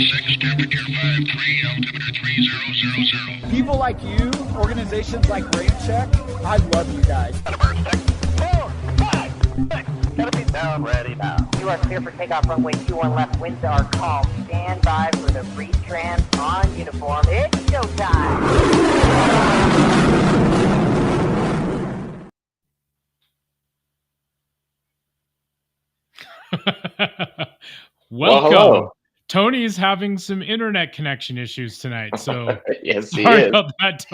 6, temperature 53, altimeter 3000. People like you, organizations like RampCheck, I love you guys. 4, 5, 6, gotta be down, ready now. You are clear for takeoff runway 21 left. Winds are calm. Stand by for the pre-trans on uniform. It's showtime. Welcome. hello. Tony's having some internet connection issues tonight, so Yes, he sorry is. about that.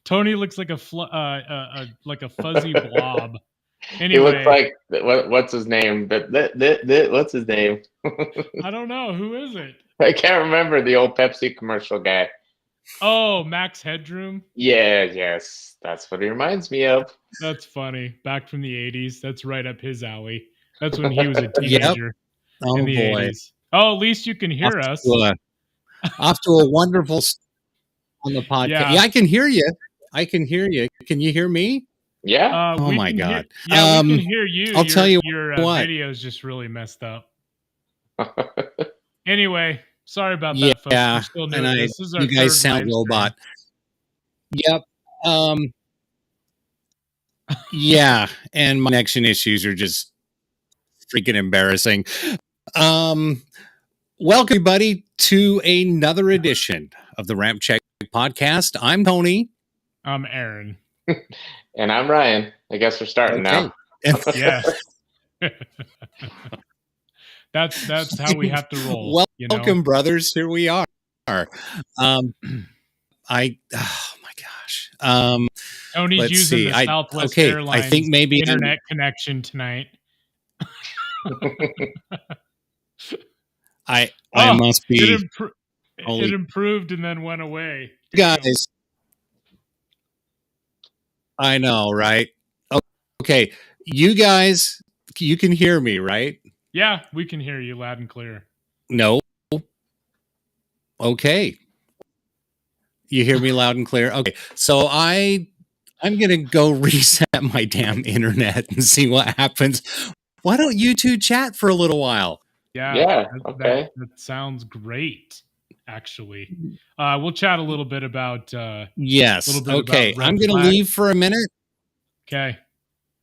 Tony looks like a fuzzy blob. Anyway, He looks like what's his name? What's his name? I don't know, who is it? I can't remember the old Pepsi commercial guy. Oh, Max Headroom. Yeah, yes, that's what he reminds me of. That's funny. Back from the 80s. That's right up his alley. That's when he was a teenager. Oh in the boy. 80s. Oh, at least you can hear us. Off to a wonderful on the podcast. Yeah, I can hear you. I can hear you. Can you hear me? Yeah. Oh my God. We can hear you. I'll tell you your what. video is just really messed up. Anyway, sorry about that, folks. Yeah, We're still new and at this. This is our you guys third sound live robot. Yep. Yeah, and my connection issues are just freaking embarrassing. Welcome everybody to another edition of the RampCheck podcast. I'm Tony. I'm Aaron. And I'm Ryan. I guess we're starting now. Yeah. That's how we have to roll. Welcome, brothers. Here we are. Oh my gosh. Tony's using the Southwest Airlines I think maybe internet connection tonight. I must be. It improved and then went away. Guys, I know, right? Okay, you guys, you can hear me, right? Yeah, we can hear you loud and clear. No. Okay. You hear me loud and clear? Okay. So I'm going to go reset my damn internet and see what happens. Why don't you two chat for a little while? Yeah. Okay. That sounds great, actually. We'll chat a little bit about... yes. Okay. I'm going to leave for a minute. Okay.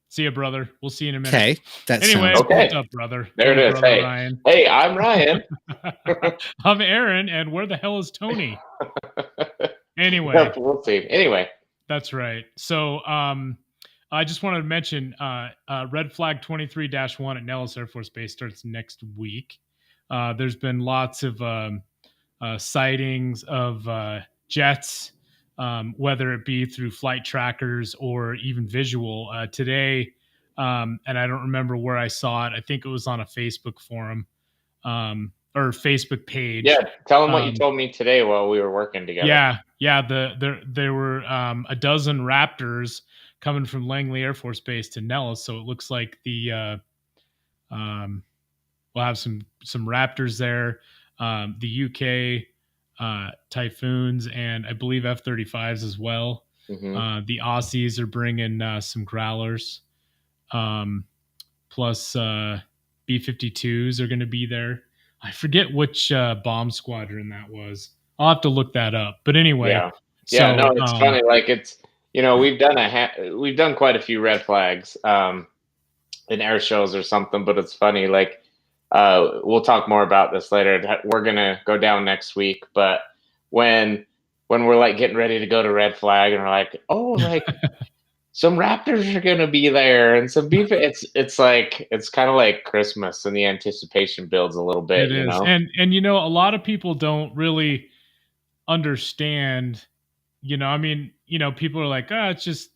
See you, brother. We'll see you in a minute. Okay. Anyway, what's up, brother? There it is. Brother, hey. Ryan. Hey, I'm Ryan. I'm Aaron, and where the hell is Tony? Anyway. We'll see. Anyway. That's right. So I just wanted to mention Red Flag 23-1 at Nellis Air Force Base starts next week. There's been lots of sightings of jets, whether it be through flight trackers or even visual. Today, and I don't remember where I saw it. I think it was on a Facebook forum or Facebook page. Yeah, tell them what you told me today while we were working together. Yeah. There were a dozen Raptors coming from Langley Air Force Base to Nellis, so it looks like we'll have some Raptors there. The UK Typhoons and I believe F-35s as well. Mm-hmm. The Aussies are bringing some Growlers, plus B-52s are going to be there. I forget which bomb squadron that was. I'll have to look that up. But anyway, it's funny. Like it's we've done quite a few red flags in air shows or something. But it's funny. Like we'll talk more about this later. We're gonna go down next week. But when we're like getting ready to go to red flag and we're like, oh, like some Raptors are gonna be there and some beef. It's like it's kind of like Christmas and the anticipation builds a little bit. It is, and a lot of people don't really understand. People are like, it's just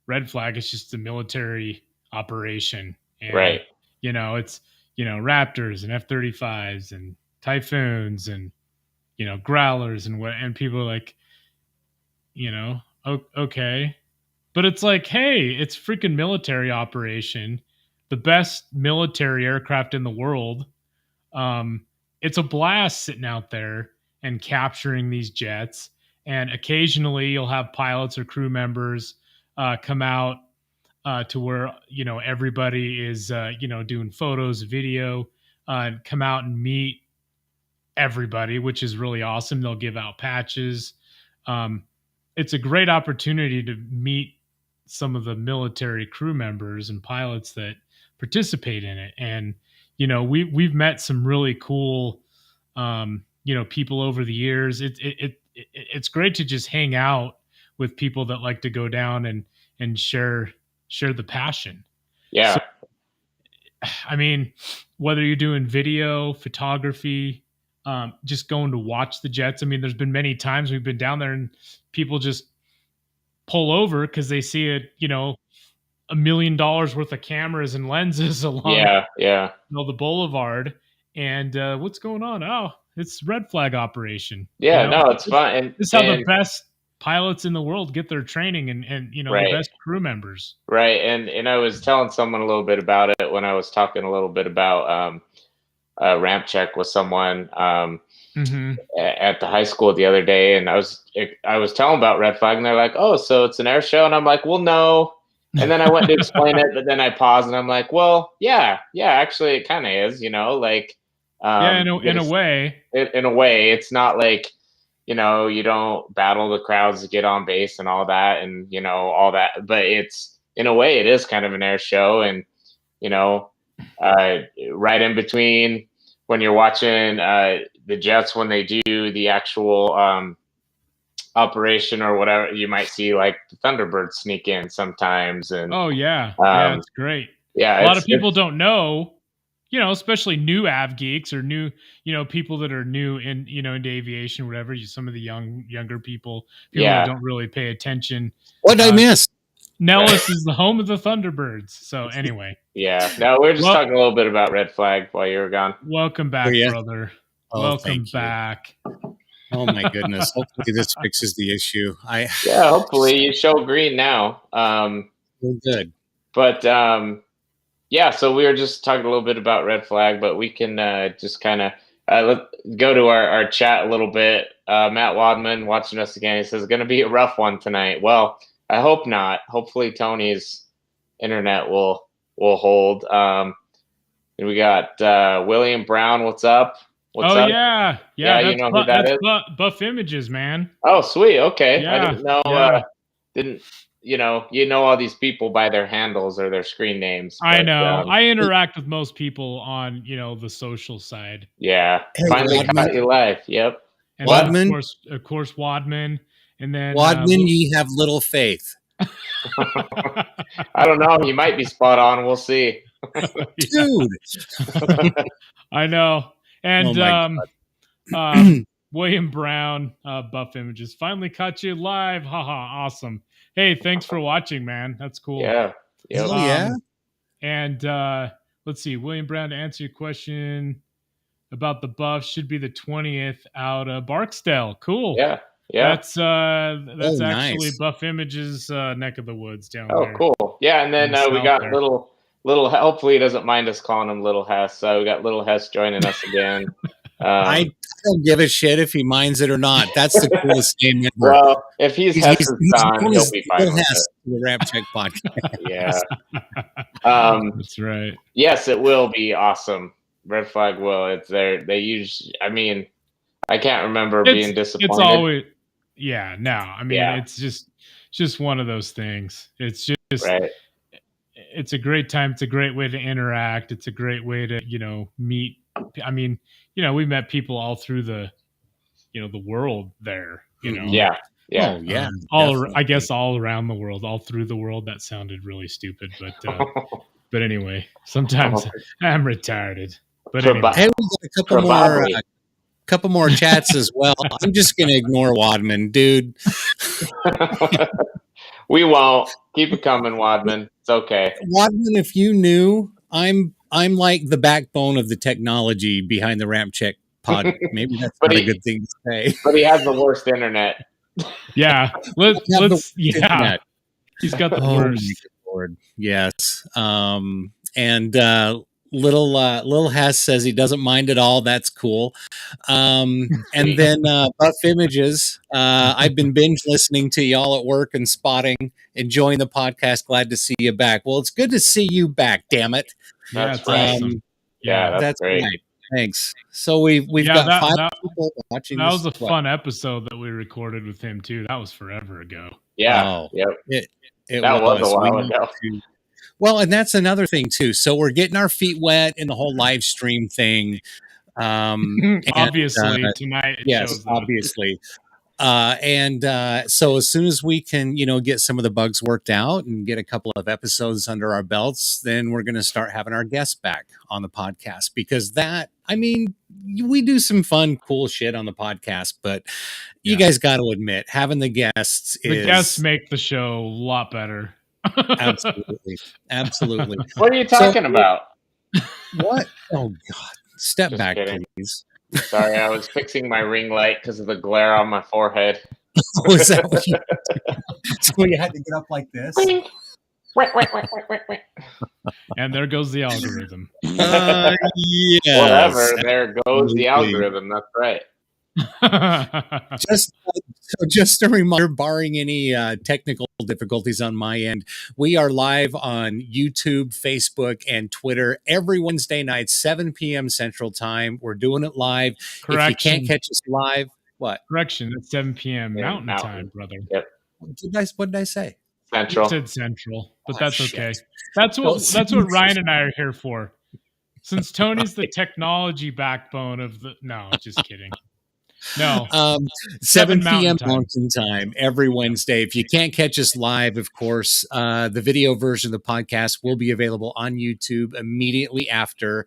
red flag. It's just a military operation, and, right? It's Raptors and F-35s and Typhoons and Growlers and what, and people are like, okay. But it's like, hey, it's freaking military operation, the best military aircraft in the world. It's a blast sitting out there and capturing these jets. And occasionally you'll have pilots or crew members come out to where, everybody is, doing photos, video, and come out and meet everybody, which is really awesome. They'll give out patches. It's a great opportunity to meet some of the military crew members and pilots that participate in it. And, we've met some really cool, people over the years. It's great to just hang out with people that like to go down and share the passion. Yeah. So, I mean, whether you're doing video, photography, just going to watch the jets. I mean, there's been many times we've been down there and people just pull over because they see $1 million worth of cameras and lenses along the boulevard. And what's going on? Oh, it's red flag operation. Yeah, no, it's fun. And this is how the best pilots in the world get their training and right. the best crew members. Right. And I was telling someone a little bit about it when I was talking a little bit about RampCheck with someone at the high school the other day, and I was telling about red flag, and they're like, "Oh, so it's an air show?" And I'm like, "Well, no." And then I went to explain it, but then I paused, and I'm like, "Well, yeah, actually, it kind of is, in a way. In a way, it's not like you don't battle the crowds to get on base and all that, and all that, but it's in a way, it is kind of an air show, and right in between when you're watching the jets when they do the actual operation or whatever, you might see like the Thunderbirds sneak in sometimes. And it's great. Yeah, a lot of people don't know, especially new av geeks or new, people that are new in into aviation, whatever. Some of the younger people that don't really pay attention. What did I miss? Nellis is the home of the Thunderbirds. So anyway. Yeah. No, we're just talking a little bit about red flag while you were gone. Welcome back, brother. Welcome back. Oh my goodness. Hopefully this fixes the issue. Hopefully you show green now. Good. But so we were just talking a little bit about red flag, but we can just kind of go to our chat a little bit. Matt Wadman watching us again. He says it's going to be a rough one tonight. Well, I hope not. Hopefully Tony's internet will hold. And we got William Brown. What's up? What's up? Yeah. You know who that is? Buff Images, man. Oh, sweet. Okay. Yeah. I didn't know. All these people by their handles or their screen names. I know. I interact with most people on the social side. Yeah. Hey, finally caught you live. Yep. And Wadman. Then of course, Wadman. And then Wadman, ye have little faith. I don't know. You might be spot on. We'll see. Dude. I know. And William Brown, Buff Images, finally caught you live. Haha, awesome. Hey, thanks for watching, man. That's cool. Yeah. Yep. Yeah. And let's see. William Brown, to answer your question about the buff, should be the 20th out of Barksdale. Cool. Yeah. That's actually nice. Buff Images neck of the woods down there. Oh, cool. Yeah, and then we got there. little. Hopefully, he doesn't mind us calling him Little Hess. We got Little Hess joining us again. I don't give a shit if he minds it or not. That's the coolest name ever. Well, if he's Hess's son, he'll be fine with it. The RampCheck podcast. Yeah. That's right. Yes, it will be awesome. Red flag will. It's there. They use. I mean, I can't remember being disappointed. It's always. Yeah. No. I mean, it's just one of those things. It's just. Right. It's a great time. It's a great way to interact. It's a great way to, meet. I mean, we met people all through the world there, Yeah. Yeah. Oh, yeah. I guess all around the world, all through the world. That sounded really stupid, but anyway, sometimes I'm retarded. But anyway. Hey, we got a couple more chats as well. I'm just going to ignore Wadman, dude. We won't. Keep it coming, Wadman. It's okay. Wadman, if you knew, I'm like the backbone of the technology behind the RampCheck pod. Maybe that's not a good thing to say. But he has the worst internet. Yeah. Let's yeah. He's got the worst. Lord. Yes. And Little Hess says he doesn't mind at all. That's cool. And then Buff Images. I've been binge listening to y'all at work and spotting, enjoying the podcast. Glad to see you back. Well, it's good to see you back. Damn it. That's awesome. Yeah, that's great. Right. Thanks. So we've Yeah, got that- 5 that- people watching. That was a this. What? fun episode that we recorded with him too. That was forever ago. Yeah. Oh, Yep. It That was a We while need ago. well, and that's another thing too. So we're getting our feet wet in the whole live stream thing. And, Obviously, tonight it yes, shows that. obviously. So as soon as we can, get some of the bugs worked out and get a couple of episodes under our belts, then we're going to start having our guests back on the podcast, because we do some fun, cool shit on the podcast, but you guys got to admit, having the guests make the show a lot better. Absolutely. What are you talking about? What? Oh God. Step Just back, kidding. please. Sorry, I was fixing my ring light because of the glare on my forehead. Was that what you So you had to get up like this? And there goes the algorithm. Yes. Whatever. There goes the algorithm. That's right. Just a reminder, barring any technical difficulties on my end, we are live on YouTube, Facebook, and Twitter every Wednesday night, 7 p.m. Central Time. We're doing it live. Correction. If you can't catch us live, what? Correction. It's 7 p.m. Yeah, Mountain Time, brother. Yep. What did I say? Central. You said Central, but Oh, that's shit. okay. That's what Ryan and I are here for. Since Tony's the technology backbone of the. No, just kidding. No. 7 p.m. Mountain Mountain Time every Wednesday. If you can't catch us live, of course, the video version of the podcast will be available on YouTube immediately after.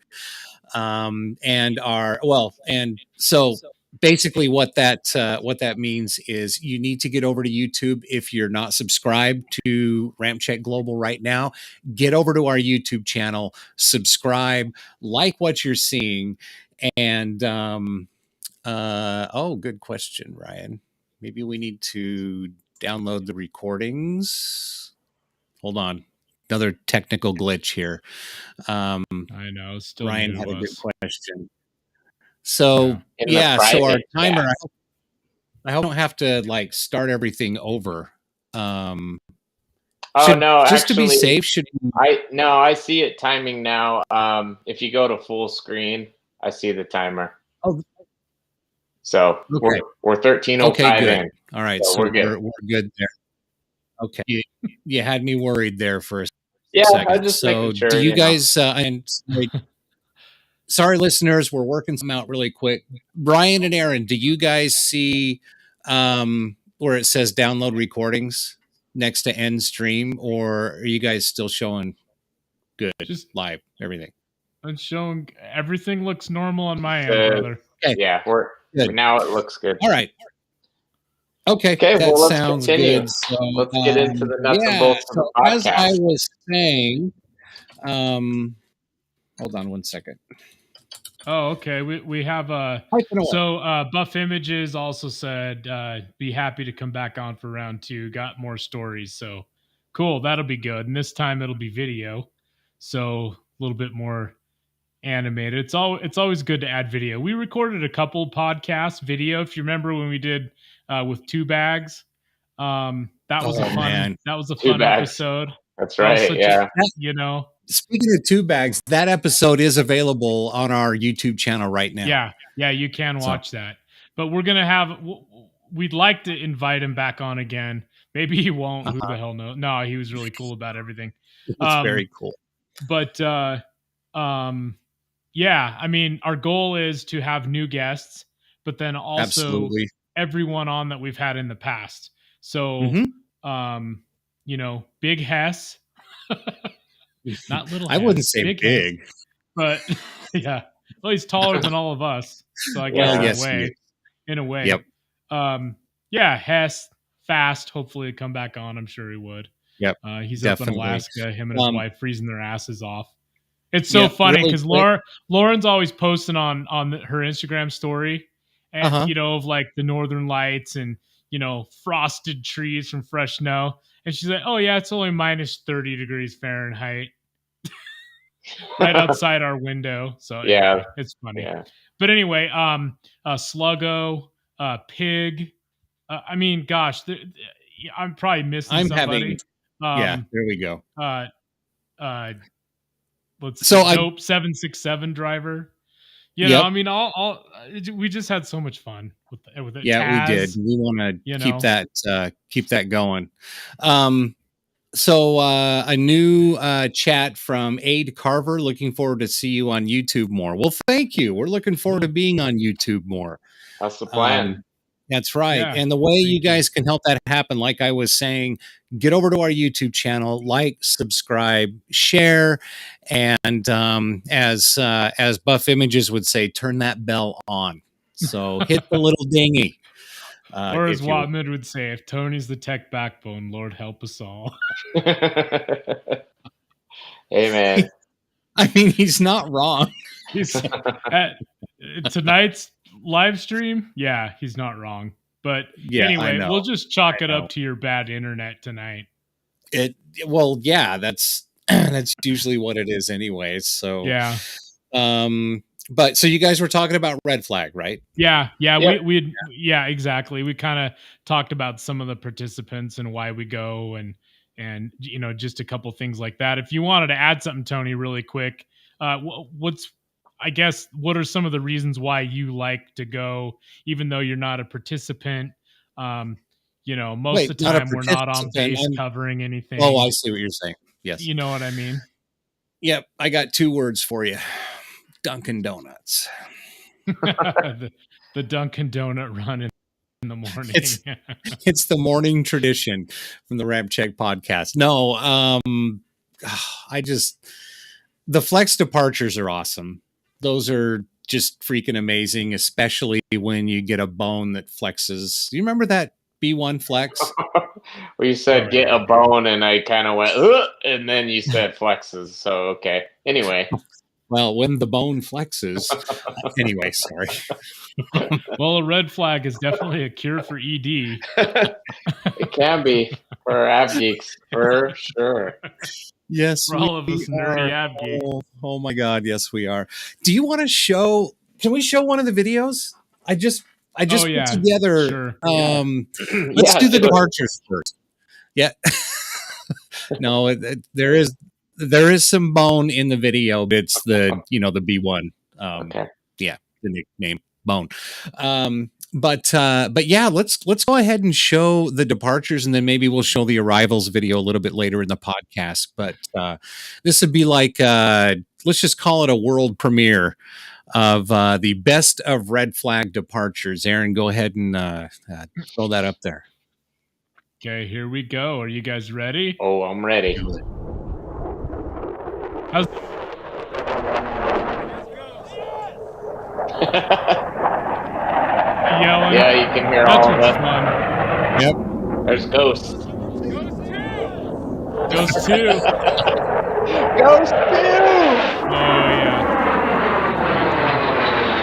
So basically what that means is you need to get over to YouTube. If you're not subscribed to RampCheck Global right now, get over to our YouTube channel, subscribe, like what you're seeing, and good question, Ryan. Maybe we need to download the recordings. Hold on. Another technical glitch here. I know. Still Ryan had a good question. So, Yeah. so our private timer, chat. I hope I don't have to start everything over. No, Just to be actually, safe, should I see it timing now. If you go to full screen, I see the timer. Oh. So Okay. we're 13:05 Okay, good. in. All right, So so we're good. we're good there. Okay, you had me worried there for a Yeah, second. I'm just So, making sure. do you know. guys? Sorry, listeners, we're working some out really quick. Brian and Aaron, do you guys see where it says download recordings next to end stream, or are you guys still showing good, Just live, everything? I'm showing everything looks normal on my end, brother. Okay. Yeah, Good. now it looks good. All right. Okay, Okay, that well, let's sounds continue. good. So, Let's get into the nuts and bolts of the podcast. As I was saying, hold on one second. Oh, okay. We have Buff Images also said be happy to come back on for round 2. Got more stories, so cool. That'll be good. And this time it'll be video, so a little bit more animated. It's always good to add video. We recorded a couple podcasts video. If you remember when we did with 2 bags, that was a fun episode. That's right. Yeah. Speaking of 2 bags, that episode is available on our YouTube channel right now. Yeah, you can watch that. But we're gonna we'd like to invite him back on again. Maybe he won't. Who the hell knows? No, he was really cool about everything. It's very cool. But yeah, I mean, our goal is to have new guests, but then also everyone on that we've had in the past. So, Big Hess, not little. I wouldn't say big, Hess, but yeah, well, he's taller than all of us, so I guess in a way. Yep. Yeah, Hess, fast. Hopefully, he'd come back on. I'm sure he would. Yep. He's definitely. up in Alaska. Him and his wife freezing their asses off. It's so funny because Lauren's always posting on her Instagram story, and of like the northern lights and frosted trees from fresh snow, and she's like, "Oh yeah, it's only minus 30 degrees Fahrenheit right outside our window." So anyway, it's funny. Yeah. But anyway, Sluggo, Pig. I mean, gosh, I'm probably missing somebody. There we go. Dope 767 driver. You know, I mean, we just had so much fun with it. Yeah, Taz, we did. We want to keep that going. So a new chat from Aid Carver. Looking forward to see you on YouTube more. Well, thank you. We're looking forward to being on YouTube more. That's the plan. That's right. Yeah, and the way you guys can help that happen, like I was saying, get over to our YouTube channel, like, subscribe, share, and as Buff Images would say, turn that bell on. So hit the little dingy. Or as Watmid would say, if Tony's the tech backbone, Lord help us all. Amen. I mean, he's not wrong. He's at tonight's live stream. Yeah, he's not wrong. But anyway, we'll just chalk it up to your bad internet tonight. Well, yeah, that's usually what it is anyways. So yeah. But so you guys were talking about red flag, right? Yeah. Exactly. We kind of talked about some of the participants and why we go and you know, just a couple things like that. If you wanted to add something, Tony, really quick, what are some of the reasons why you like to go, even though you're not a participant? You know, most of the time we're not on base covering anything. Oh, I see what you're saying. Yes. You know what I mean? Yep. I got 2 words for you. Dunkin' Donuts. the Dunkin' Donut run in the morning. It's the morning tradition from the RampCheck podcast. No, the flex departures are awesome. Those are just freaking amazing, especially when you get a bone that flexes. You remember that B1 flex? Well, you said get a bone, and I kind of went, and then you said flexes. So, okay. Anyway. Well, when the bone flexes. Anyway, sorry. Well, a red flag is definitely a cure for ED. It can be for ab geeks, for sure. Yes, for all of us nerdy ab geeks. Oh my God, yes, we are. Do you want to show? Can we show one of the videos? I just put together. Sure. Let's do the departures first. Yeah. No, there is some bone in the video, but it's the the B1. Okay. Yeah, the nickname Bone. But yeah, let's go ahead and show the departures, and then maybe we'll show the arrivals video a little bit later in the podcast. But this would be like let's just call it a world premiere of the best of red flag departures. Aaron, go ahead and throw that up there. Okay, here we go. Are you guys ready? Oh, I'm ready. Yelling. Yeah, you can hear all of it. Fun. Yep. There's Ghost. Ghost 2. Ghost 2! Oh, yeah.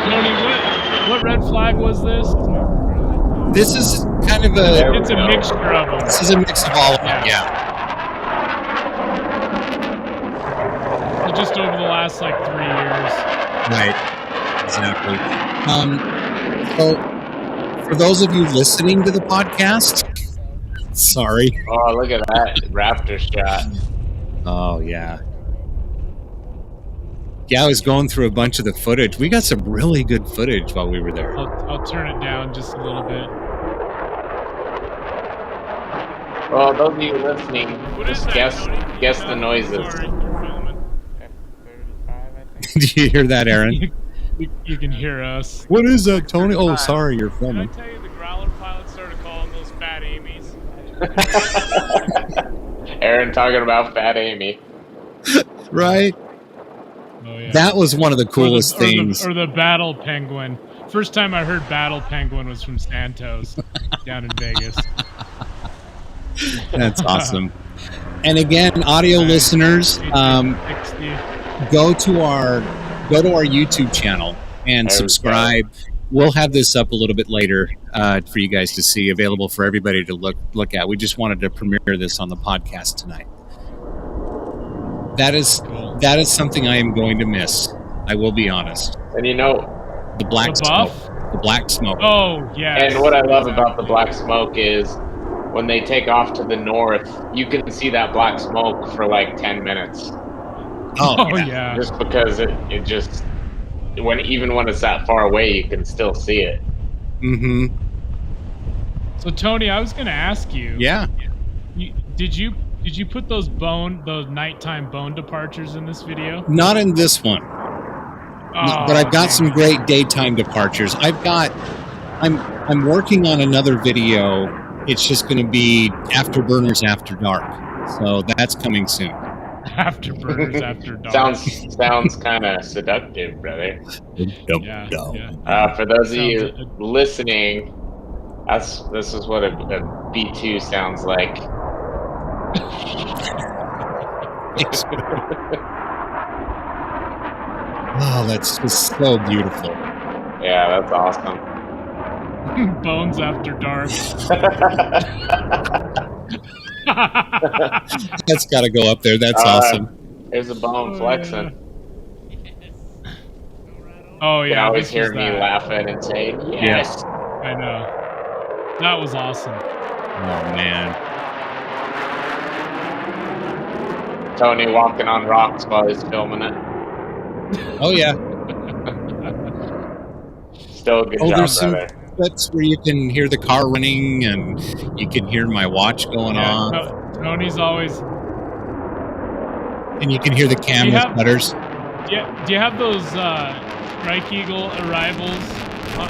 Tony, what red flag was this? This is kind of it's a mixture of them. This is a mix of all of them, yeah. Just over the last 3 years. Right. Exactly. So for those of you listening to the podcast, sorry. Oh, look at that raptor shot. Oh, yeah. Yeah, I was going through a bunch of the footage. We got some really good footage while we were there. I'll turn it down just a little bit. Well, those of you listening, just guess the noises. Sorry. Did you hear that, Aaron? You can hear us. What is that, Tony? Oh, sorry, you're filming. Did I tell you the Growler pilot started calling those Fat Amy's? Aaron talking about Fat Amy. Right? Oh, yeah. That was one of the coolest things. Or the Battle Penguin. First time I heard Battle Penguin was from Santos down in Vegas. That's awesome. And again, audio listeners, go to our YouTube channel and subscribe. We'll have this up a little bit later for you guys to see, available for everybody to look at. We just wanted to premiere this on the podcast tonight. That is something I am going to miss. I will be honest. And the black smoke. The black smoke. Oh, yeah. And what I love about the black smoke is when they take off to the north, you can see that black smoke for 10 minutes. Oh yeah. Just because it just even when it's that far away, you can still see it. Mm-hmm. So Tony, I was going to ask you. Yeah. Did you put those nighttime bone departures in this video? Not in this one. Oh, but I've got some great daytime departures. I'm working on another video. It's just going to be Afterburners After Dark. So that's coming soon. Afterburners After Dark. Sounds kind of seductive, brother. Yeah. For those of you listening, this is what a B2 sounds like. Oh, that's just so beautiful. Yeah, that's awesome. Bones After Dark. That's got to go up there. That's awesome. There's a bone flexing. Oh, yeah. You can always hear me laughing and say, yes. I know. That was awesome. Oh, man. Tony walking on rocks while he's filming it. Oh, yeah. Still a good job, there's some brother. clips where you can hear the car running and you can hear my watch going on. Tony's always... And you can hear the camera sputters. Do you have those Strike Eagle arrivals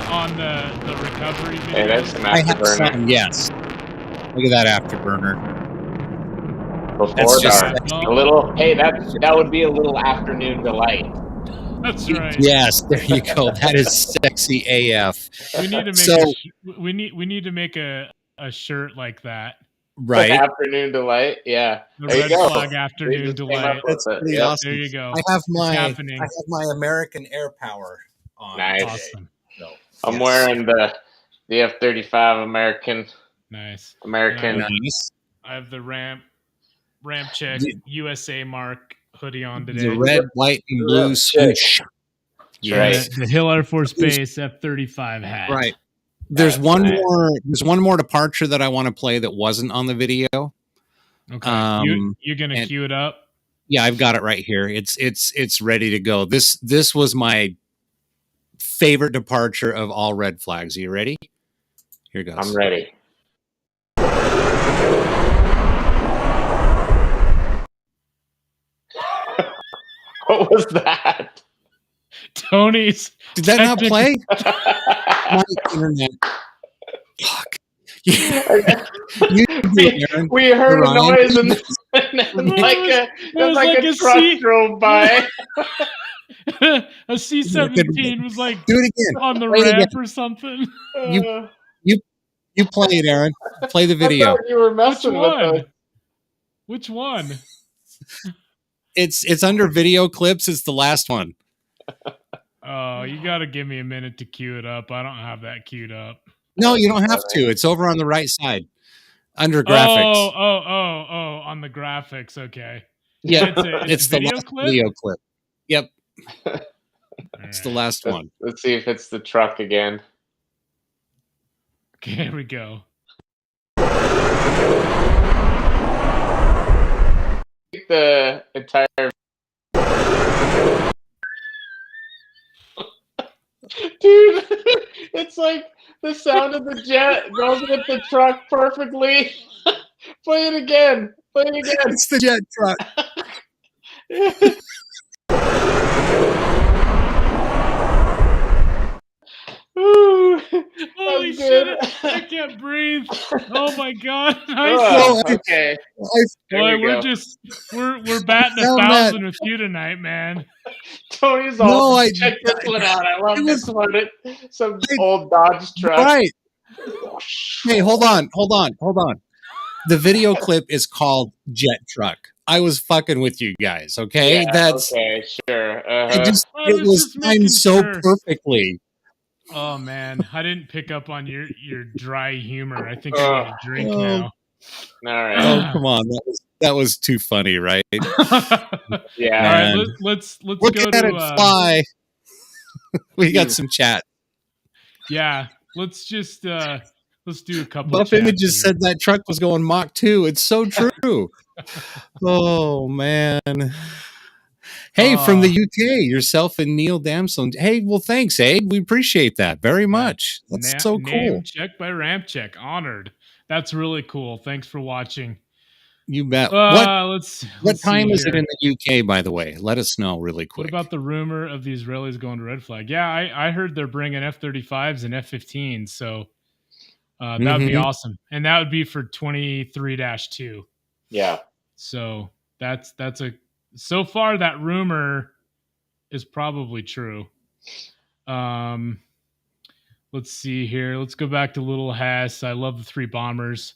on the recovery video? Hey, that's an I have afterburner. some, yes. Look at that afterburner. Before dark. A little. Hey, that would be a little afternoon delight. That's right. Yes, there you go. That is sexy AF. We need to make we need to make a shirt like that. Right. Afternoon delight. Yeah. The there red you go. flag afternoon delight. That's pretty awesome. There you go. I have my American Air Power on. Nice. Awesome. So, I'm wearing the F-35 American. Nice. American. Nice. I have the RampCheck USA mark hoodie on today. The red, white, and blue swoosh. Yes. The Hill Air Force Base F-35 hat. Right. There's one more. There's one more departure that I want to play that wasn't on the video. Okay. You're gonna cue it up. Yeah, I've got it right here. It's ready to go. This was my favorite departure of all red flags. Are you ready? Here goes. I'm ready. What was that? Tony's. Did that not play? My internet. Fuck. We heard a noise and like a truck drove by. A C-17 was like do it again on the ramp or something. You play it, Aaron. Play the video. I thought you were messing with us. Which one? It's under video clips. It's the last one. Oh, you got to give me a minute to cue it up. I don't have that queued up. No, you don't have to. It's over on the right side under graphics. Oh, on the graphics. Okay. Yeah, it's the last video clip. Yep. It's the last one. Let's see if it's the truck again. Okay, here we go. The entire dude, it's like the sound of the jet goes with the truck perfectly. Play it again. It's the jet truck. Holy shit! I can't breathe. Oh my god! Okay. Boy, we're batting 1,000 with you tonight, man. Tony's all check this one out. I love this one. Some old Dodge truck. Right. Hey, hold on. The video clip is called Jet Truck. I was fucking with you guys, okay? Yeah, okay, sure. It was timed so perfectly. Oh man, I didn't pick up on your dry humor. I think I need a drink now. All right. Oh, come on. That was too funny, right? Yeah. All right, let's Look go at to it fly. We got some chat. Yeah, let's just let's do a couple. Buff Images said that truck was going Mach 2. It's so true. Oh man. Hey, from the UK, yourself and Neil Damson. Hey, well, thanks, Abe. We appreciate that very much. That's so cool. Name check by RampCheck. Honored. That's really cool. Thanks for watching. You bet. Let's what time see is it here. in the UK, by the way? Let us know really quick. What about the rumor of the Israelis going to Red Flag? Yeah, I heard they're bringing F-35s and F-15s, so that would be awesome. And that would be for 23-2. Yeah. So that's so far that rumor is probably true. Let's see here. Let's go back to Little Hess. I love the 3 bombers.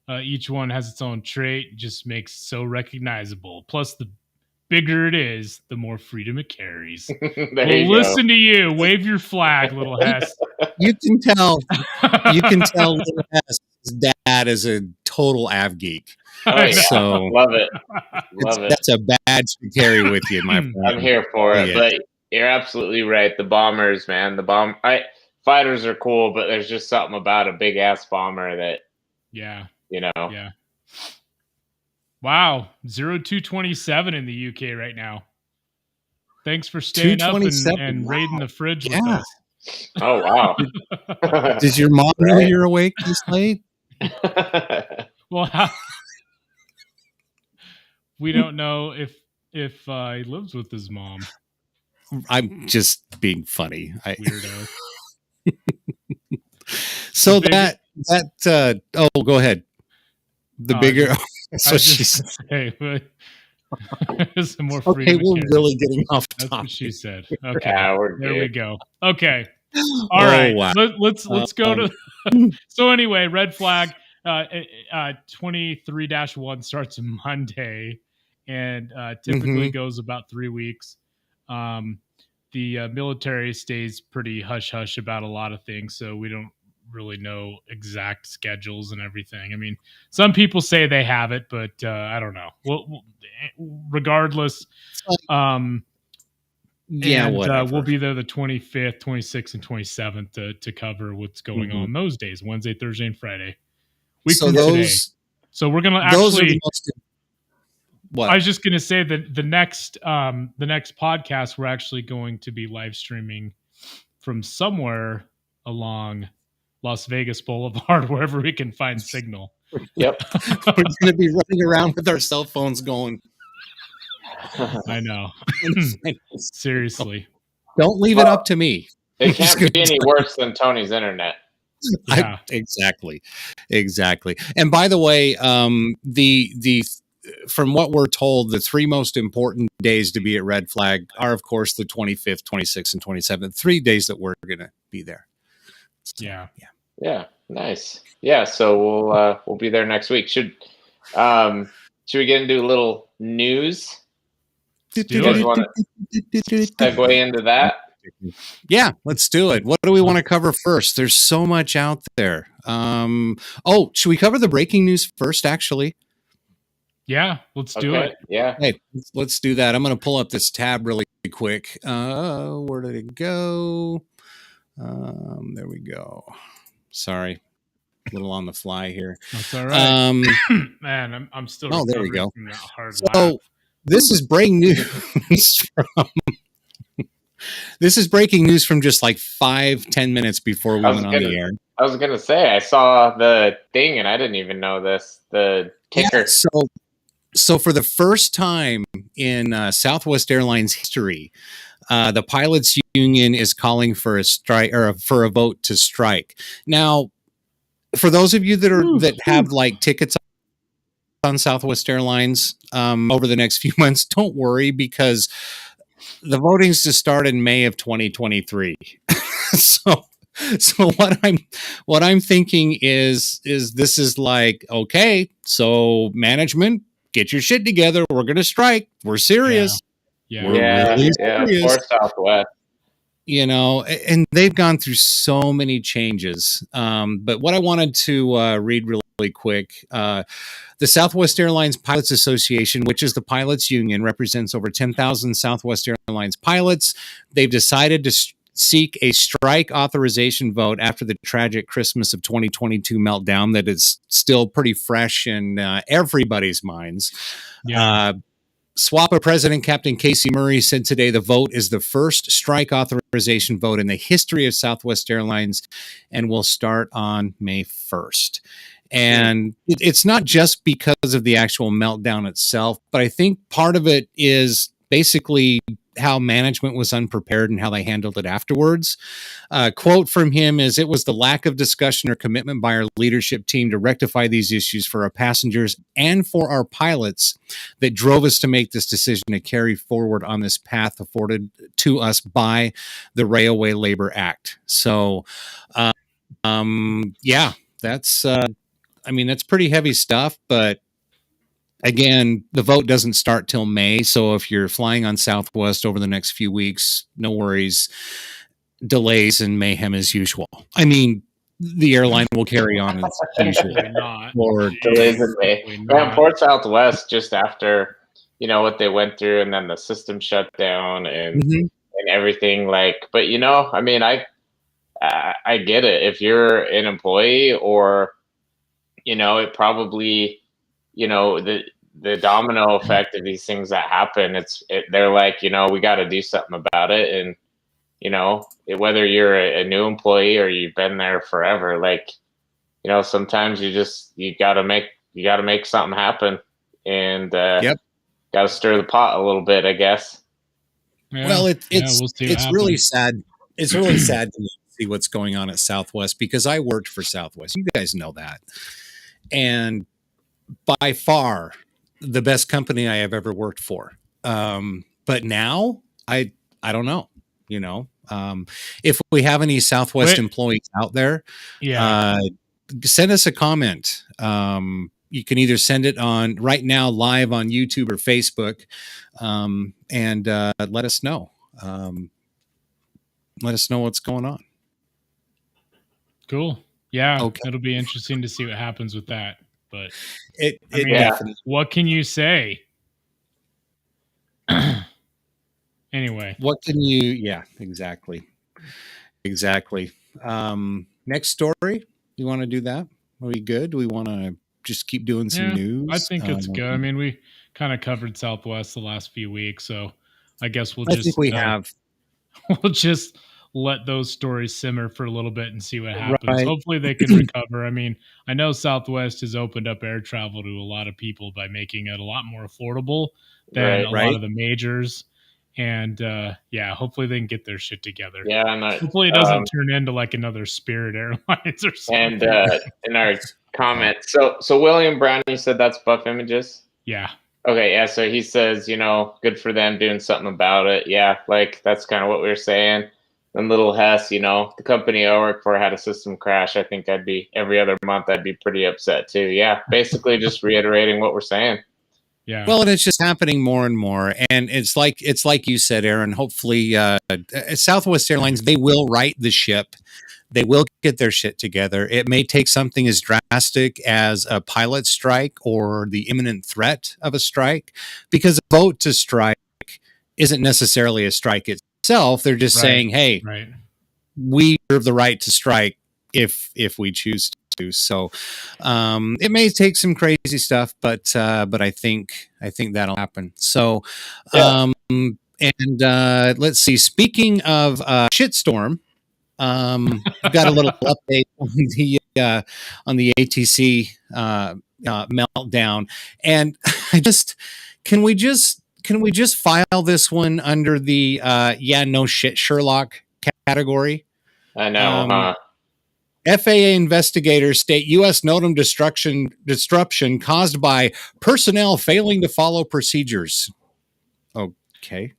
Each one has its own trait, just makes it so recognizable. Plus, the bigger it is, the more freedom it carries. We'll listen to you. Wave your flag, Little Hess. You can tell Little Hess's dad is a total av geek. Oh, yeah. So love it. That's a badge to carry with you, my friend. I'm here for it. Yeah. But you're absolutely right. The bombers, man. Fighters are cool, but there's just something about a big ass bomber that, yeah, you know. Yeah. Wow, 0227 in the UK right now. Thanks for staying up and raiding the fridge with us. Oh wow! Does your mom know you're awake this late? Well, we don't know if he lives with his mom. I'm just being funny. Weirdo. So go ahead. The bigger. So she said. Some more okay, we're really getting off topic. That's what she said. Okay, yeah, there we go. Okay, all right. Wow. Let's go to. So anyway, red flag 23-1 starts Monday, and typically goes about 3 weeks. The military stays pretty hush hush about a lot of things, so we don't really know exact schedules and everything. I mean, some people say they have it, but I don't know. Well, regardless, whatever. We'll be there the 25th, 26th, and 27th to cover what's going on those days: Wednesday, Thursday, and Friday. Week from today. So we're gonna actually. What? I was just gonna say that the next podcast we're actually going to be live streaming from somewhere along Las Vegas Boulevard, wherever we can find signal. Yep. We're going to be running around with our cell phones going. I know. Seriously. Don't leave it up to me. It can't be any worse than Tony's internet. Yeah. Exactly. And by the way, the from what we're told, the 3 most important days to be at Red Flag are, of course, the 25th, 26th, and 27th. 3 days that we're going to be there. So, yeah, nice. Yeah, so we'll be there next week. Should we get into a little news? Do you guys want to segue into that? Yeah, let's do it. What do we want to cover first? There's so much out there. Should we cover the breaking news first, actually? Yeah, let's do it. Yeah. Hey, let's do that. I'm going to pull up this tab really quick. Where did it go? There we go. Sorry, a little on the fly here. That's all right. Man, I'm still. Oh, there we go. From that hard so laugh. This is breaking news from. This is breaking news from just like 5-10 minutes before we went on the air. I was gonna say I saw the thing and I didn't even know this. The ticker. Yeah, so for the first time in Southwest Airlines history, the pilots union is calling for a strike or for a vote to strike. Now, for those of you that have like tickets on Southwest Airlines over the next few months, don't worry because the voting's to start in May of 2023. So what I'm thinking is this is like, okay, so management, get your shit together. We're going to strike. We're serious. Yeah. We're really serious. For Southwest. You know, and they've gone through so many changes. But what I wanted to read really quick, the Southwest Airlines Pilots Association, which is the pilots union, represents over 10,000 Southwest Airlines pilots. They've decided to seek a strike authorization vote after the tragic Christmas of 2022 meltdown that is still pretty fresh in everybody's minds. Yeah. SWAPA President Captain Casey Murray said today the vote is the first strike authorization vote in the history of Southwest Airlines and will start on May 1st. And it's not just because of the actual meltdown itself, but I think part of it is basically how management was unprepared and how they handled it afterwards. Quote from him is, "It was the lack of discussion or commitment by our leadership team to rectify these issues for our passengers and for our pilots that drove us to make this decision to carry forward on this path afforded to us by the Railway Labor Act." So, yeah, that's, that's pretty heavy stuff, but again, the vote doesn't start till May. So if you're flying on Southwest over the next few weeks, no worries. Delays and mayhem as usual. I mean, the airline will carry on as usual. Or delays in May. Man, poor Southwest, just after, what they went through, and then the system shut down and everything. But I get it. If you're an employee, or it probably, the domino effect of these things that happen, they're like, we got to do something about it. And, whether you're a new employee or you've been there forever, sometimes you got to make something happen, and got to stir the pot a little bit, I guess. Yeah. Well, it's really sad. It's really sad to see what's going on at Southwest, because I worked for Southwest. You guys know that. And by far the best company I have ever worked for. But now I don't know, if we have any Southwest employees out there, send us a comment. You can either send it on right now live on YouTube or Facebook, and let us know. Let us know what's going on. Cool. Yeah. Okay. It'll be interesting to see what happens with that. But what can you say? Anyway, what can you? Yeah, exactly. Next story. You want to do that? Are we good? Do we want to just keep doing some news? I think it's good. I mean, we kind of covered Southwest the last few weeks, so I guess we'll just let those stories simmer for a little bit and see what happens. Right. Hopefully they can recover. I mean, I know Southwest has opened up air travel to a lot of people by making it a lot more affordable than a lot of the majors. And hopefully they can get their shit together. Yeah, hopefully it doesn't turn into like another Spirit Airlines or something. And in our comments, so William Brown, you said that's Buff Images? Yeah. Okay, yeah. So he says, good for them doing something about it. Yeah, that's kind of what we were saying. And Little Hess, the company I work for had a system crash. I think every other month I'd be pretty upset too. Yeah, basically just reiterating what we're saying. Yeah. Well, and it's just happening more and more. And it's like you said, Aaron, hopefully Southwest Airlines, they will right the ship. They will get their shit together. It may take something as drastic as a pilot strike or the imminent threat of a strike, because a vote to strike isn't necessarily a strike itself. They're just saying, hey, we reserve the right to strike if we choose to. So it may take some crazy stuff, but I think that'll happen. So let's see. Speaking of shitstorm, we've got a little update on the ATC meltdown, and can we just file this one under the no shit Sherlock category? I know. FAA investigators state U.S. NOTAM disruption caused by personnel failing to follow procedures. Okay.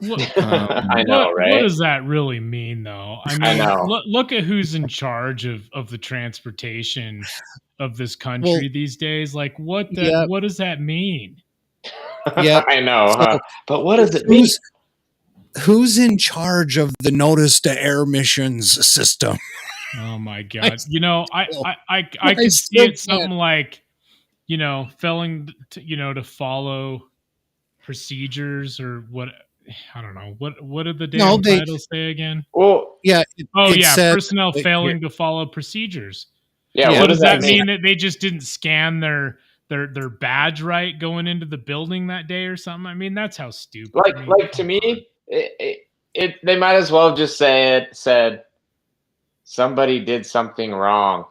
I know, right? What does that really mean, though? I mean, look at who's in charge of the transportation of this country these days. Like, what does that mean? Yeah, I know. But what does it mean? Who's in charge of the notice to air missions system? Oh my God! I could see it something like, failing to follow procedures or what. I don't know. What did the damn title say again? Well, yeah. Personnel failing to follow procedures. Yeah. What does that mean? That they just didn't scan their their badge right going into the building that day or something. I mean, that's how stupid. I mean, Like to me, they might as well just said somebody did something wrong.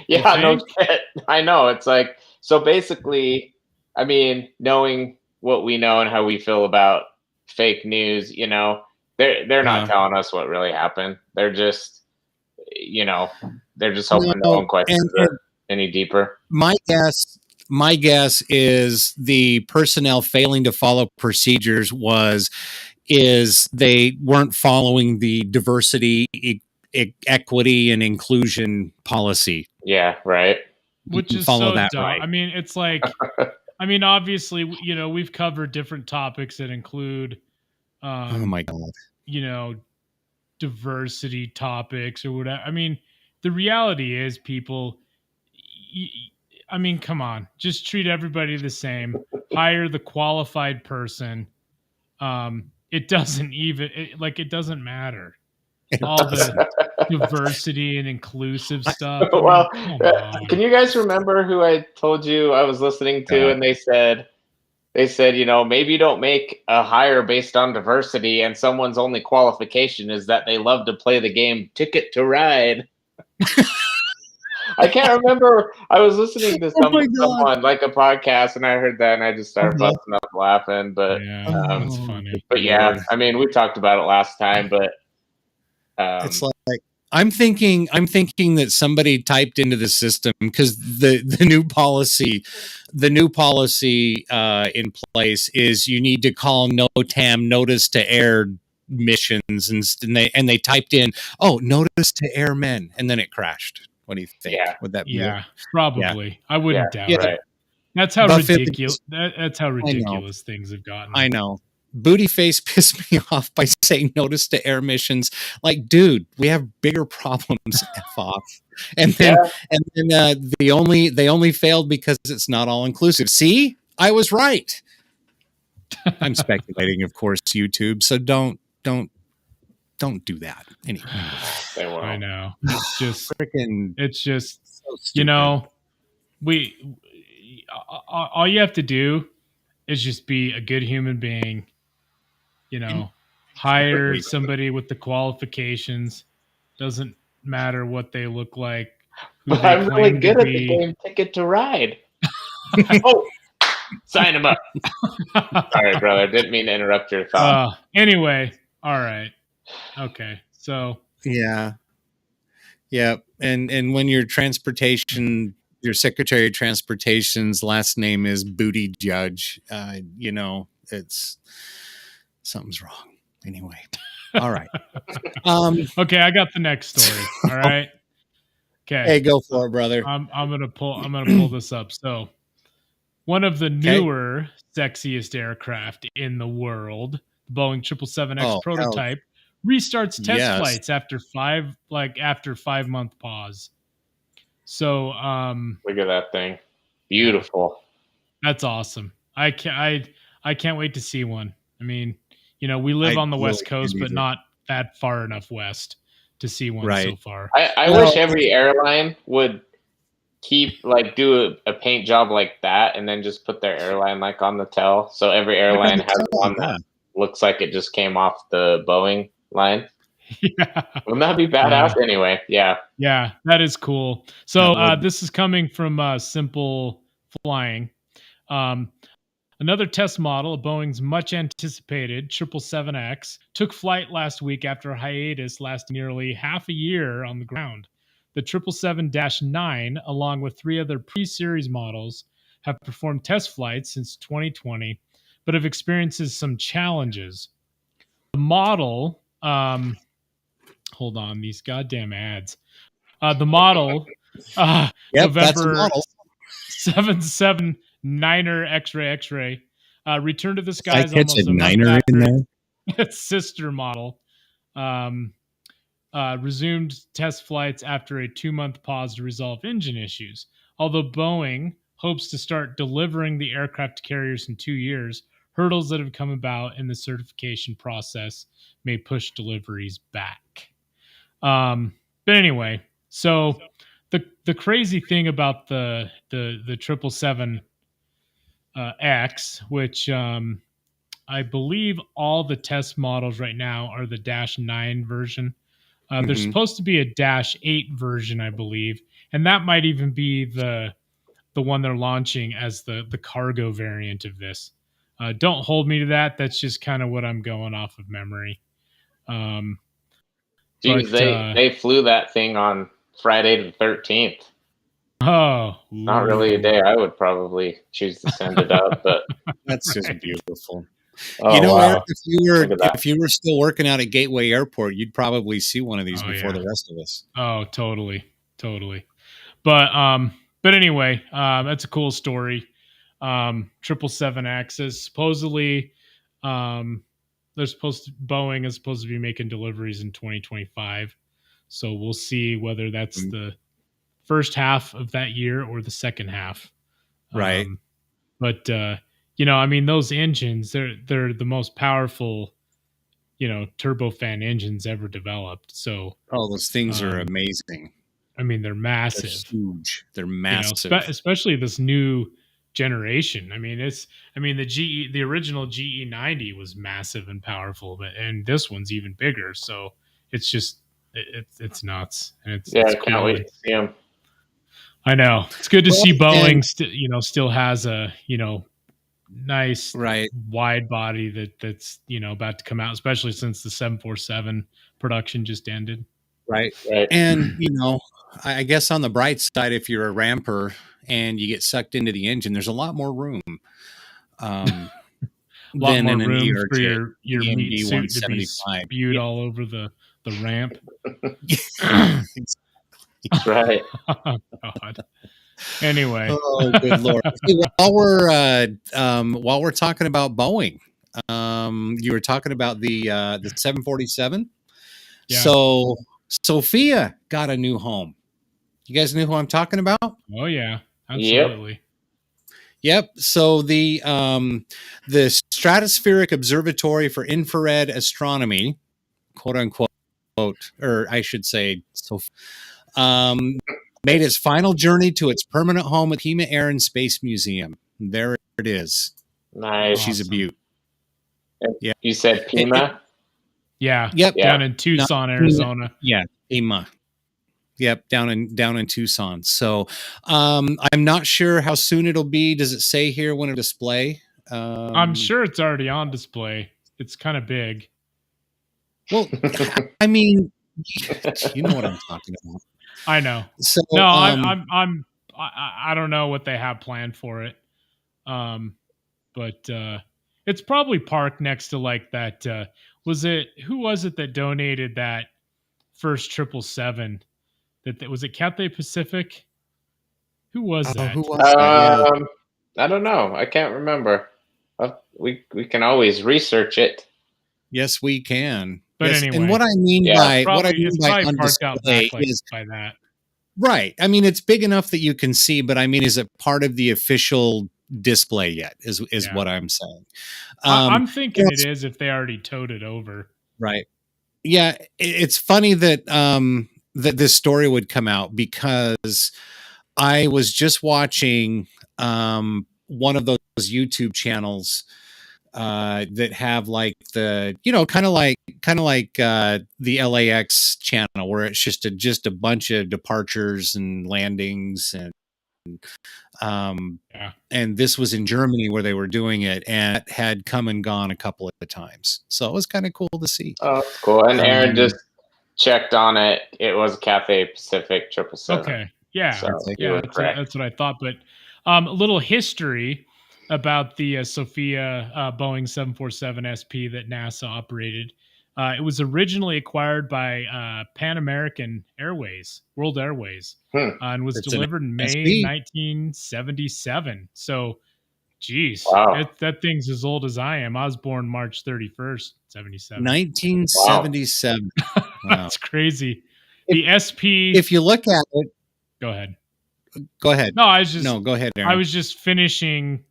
Yeah, no shit. I know. It's like, so basically, I mean, knowing what we know and how we feel about fake news, you know, they're not telling us what really happened. They're just, you know, they're just hoping no one questions it any deeper. My guess is the personnel failing to follow procedures is they weren't following the diversity, equity, and inclusion policy. Yeah, right. Which is follow so that dumb. right. I mean, it's like, I mean, obviously, you know, we've covered different topics that include, Oh my God, you know, diversity topics or whatever. I mean, the reality is, people. I mean, come on, just treat everybody the same. Hire the qualified person. It doesn't even it doesn't matter. All the diversity and inclusive stuff. I mean, Well, come on. can you guys remember who I told you I was listening to, and they said, you know, maybe you don't make a hire based on diversity, and someone's only qualification is that they love to play the game Ticket to Ride. I can't remember. I was listening to someone like a podcast, and I heard that, and I just started busting up laughing. But yeah, that's funny. But yeah, I mean, we talked about it last time, but it's like I'm thinking that somebody typed into the system, because the new policy in place is you need to call NOTAM, notice to air missions, and they typed in, oh, notice to airmen, and then it crashed. What do you think? Yeah. Would that be? Yeah, probably. Yeah. I wouldn't doubt it. Right. That's how ridiculous. That's how ridiculous things have gotten. I know. Bootyface pissed me off by saying notice to air missions. Like, dude, we have bigger problems. F off. And then they only failed because it's not all inclusive. See, I was right. I'm speculating, of course, YouTube. So don't do that. Anyway, I know. It's just freaking. It's just so you know, all you have to do is just be a good human being. You know, hire somebody with the qualifications. Doesn't matter what they look like. Who they I'm really claim good to at be. the game Ticket to Ride. Oh, sign him up. Sorry, brother. Didn't mean to interrupt your thought. Anyway, all right. Okay. So yeah. And when your Secretary of Transportation's last name is Booty Judge, you know, it's something's wrong. Anyway, all right. Okay, I got the next story. All right. Okay. Hey, go for it, brother. I'm gonna pull this up. So, one of the newer, sexiest aircraft in the world, the Boeing 777X prototype, restarts test flights after 5-month pause. So, look at that thing, beautiful. That's awesome. I can't wait to see one. I mean, you know, we live on the West Coast, but not that far enough west to see one so far. I wish every airline would do a paint job like that, and then just put their airline like on the tail, so every airline has one that looks like it just came off the Boeing line. Yeah. Wouldn't that be badass? Anyway, yeah, that is cool. So this is coming from Simple Flying. Another test model of Boeing's much anticipated 777X took flight last week after a hiatus lasting nearly half a year on the ground. The 777-9, along with 3 other pre-series models, have performed test flights since 2020, but have experienced some challenges. The model, hold on, these goddamn ads. The model, November 779er X-ray, returned to the skies almost a month after its sister model resumed test flights after a 2-month pause to resolve engine issues. Although Boeing hopes to start delivering the aircraft to carriers in 2 years, hurdles that have come about in the certification process may push deliveries back. But anyway, so the crazy thing about the 777 X, which I believe all the test models right now are the -9 version. There's supposed to be a -8 version, I believe, and that might even be the one they're launching as the cargo variant of this. Don't hold me to that. That's just kind of what I'm going off of memory. Geez, But they flew that thing on Friday the 13th. oh, Not really a day I would probably choose to send it up, but That's just Right. beautiful. oh, You know, wow. Eric, Look at that. if you were still working out at Gateway Airport, you'd probably see one of these Oh, before yeah. the rest of us. Oh, totally. But anyway, that's a cool story. 777 Axis. Supposedly, Boeing is supposed to be making deliveries in 2025. So we'll see whether that's the first half of that year or the second half. Right. But I mean, those engines, they're the most powerful, turbofan engines ever developed. So Oh, those things are amazing. I mean, they're They're massive. huge. They're massive. Especially this new generation. I mean, the original GE90 was massive and powerful, and this one's even bigger. So it's just it's nuts, and it's Yeah, I cool. can't wait to see them. I know it's good to see Well, Boeing and- still has a nice right. wide body that's about to come out, especially since the 747 production just ended. Right. Right. And, I guess on the bright side, if you're a ramper and you get sucked into the engine, there's a lot more room. A lot than more in an room ERJ, for your meat EMD suit to be 175. spewed all over the ramp. Right. Oh, God. Anyway, Oh, good Lord. Hey, while we're talking about Boeing, you were talking about the 747. Yeah. So Sophia got a new home. You guys know who I'm talking about? Oh yeah, absolutely. Yep. So the Stratospheric Observatory for Infrared Astronomy, quote unquote, or I should say, made its final journey to its permanent home at Pima Air and Space Museum. There it is. Nice. She's a Awesome. beaut. Yeah. You said Pima? Yeah. Yep. Yeah. Down in Tucson, Arizona. Yeah. Pima. Yep, down in Tucson. So I'm not sure how soon it'll be. Does it say here when it'll display? I'm sure it's already on display. It's kind of big. Well, I mean, you know what I'm talking about. I know. So No, I don't know what they have planned for it. But it's probably parked next to like that. Who was it that donated that first 777? That was it Cathay Pacific? Who was that? Who was that? Yeah. I don't know. I can't remember. We can always research it. Yes, we can. But yes, anyway, and what I mean by on parked out display back is by that. Right. I mean, it's big enough that you can see, but I mean, is it part of the official display yet? Is Yeah. what I'm saying. I'm thinking it is if they already towed it over. Right. Yeah, it's funny that that this story would come out because I was just watching one of those YouTube channels that have like the kind of like the LAX channel where it's just a bunch of departures and landings and this was in Germany where they were doing it and it had come and gone a couple of times, so it was kind of cool to see. Oh, that's cool. And Aaron just checked on it. It was Cathay Pacific 777. Okay. Yeah. So That's what I thought. But a little history about the Sophia Boeing 747 SP that NASA operated. It was originally acquired by Pan American Airways, World Airways, and was delivered in May 1977. So, geez, wow. that thing's as old as I am. I was born March 31st, 77. 1977. Wow. That's crazy. The SP. If you look at it, go ahead. Go ahead. No, go ahead, Aaron. I was just finishing,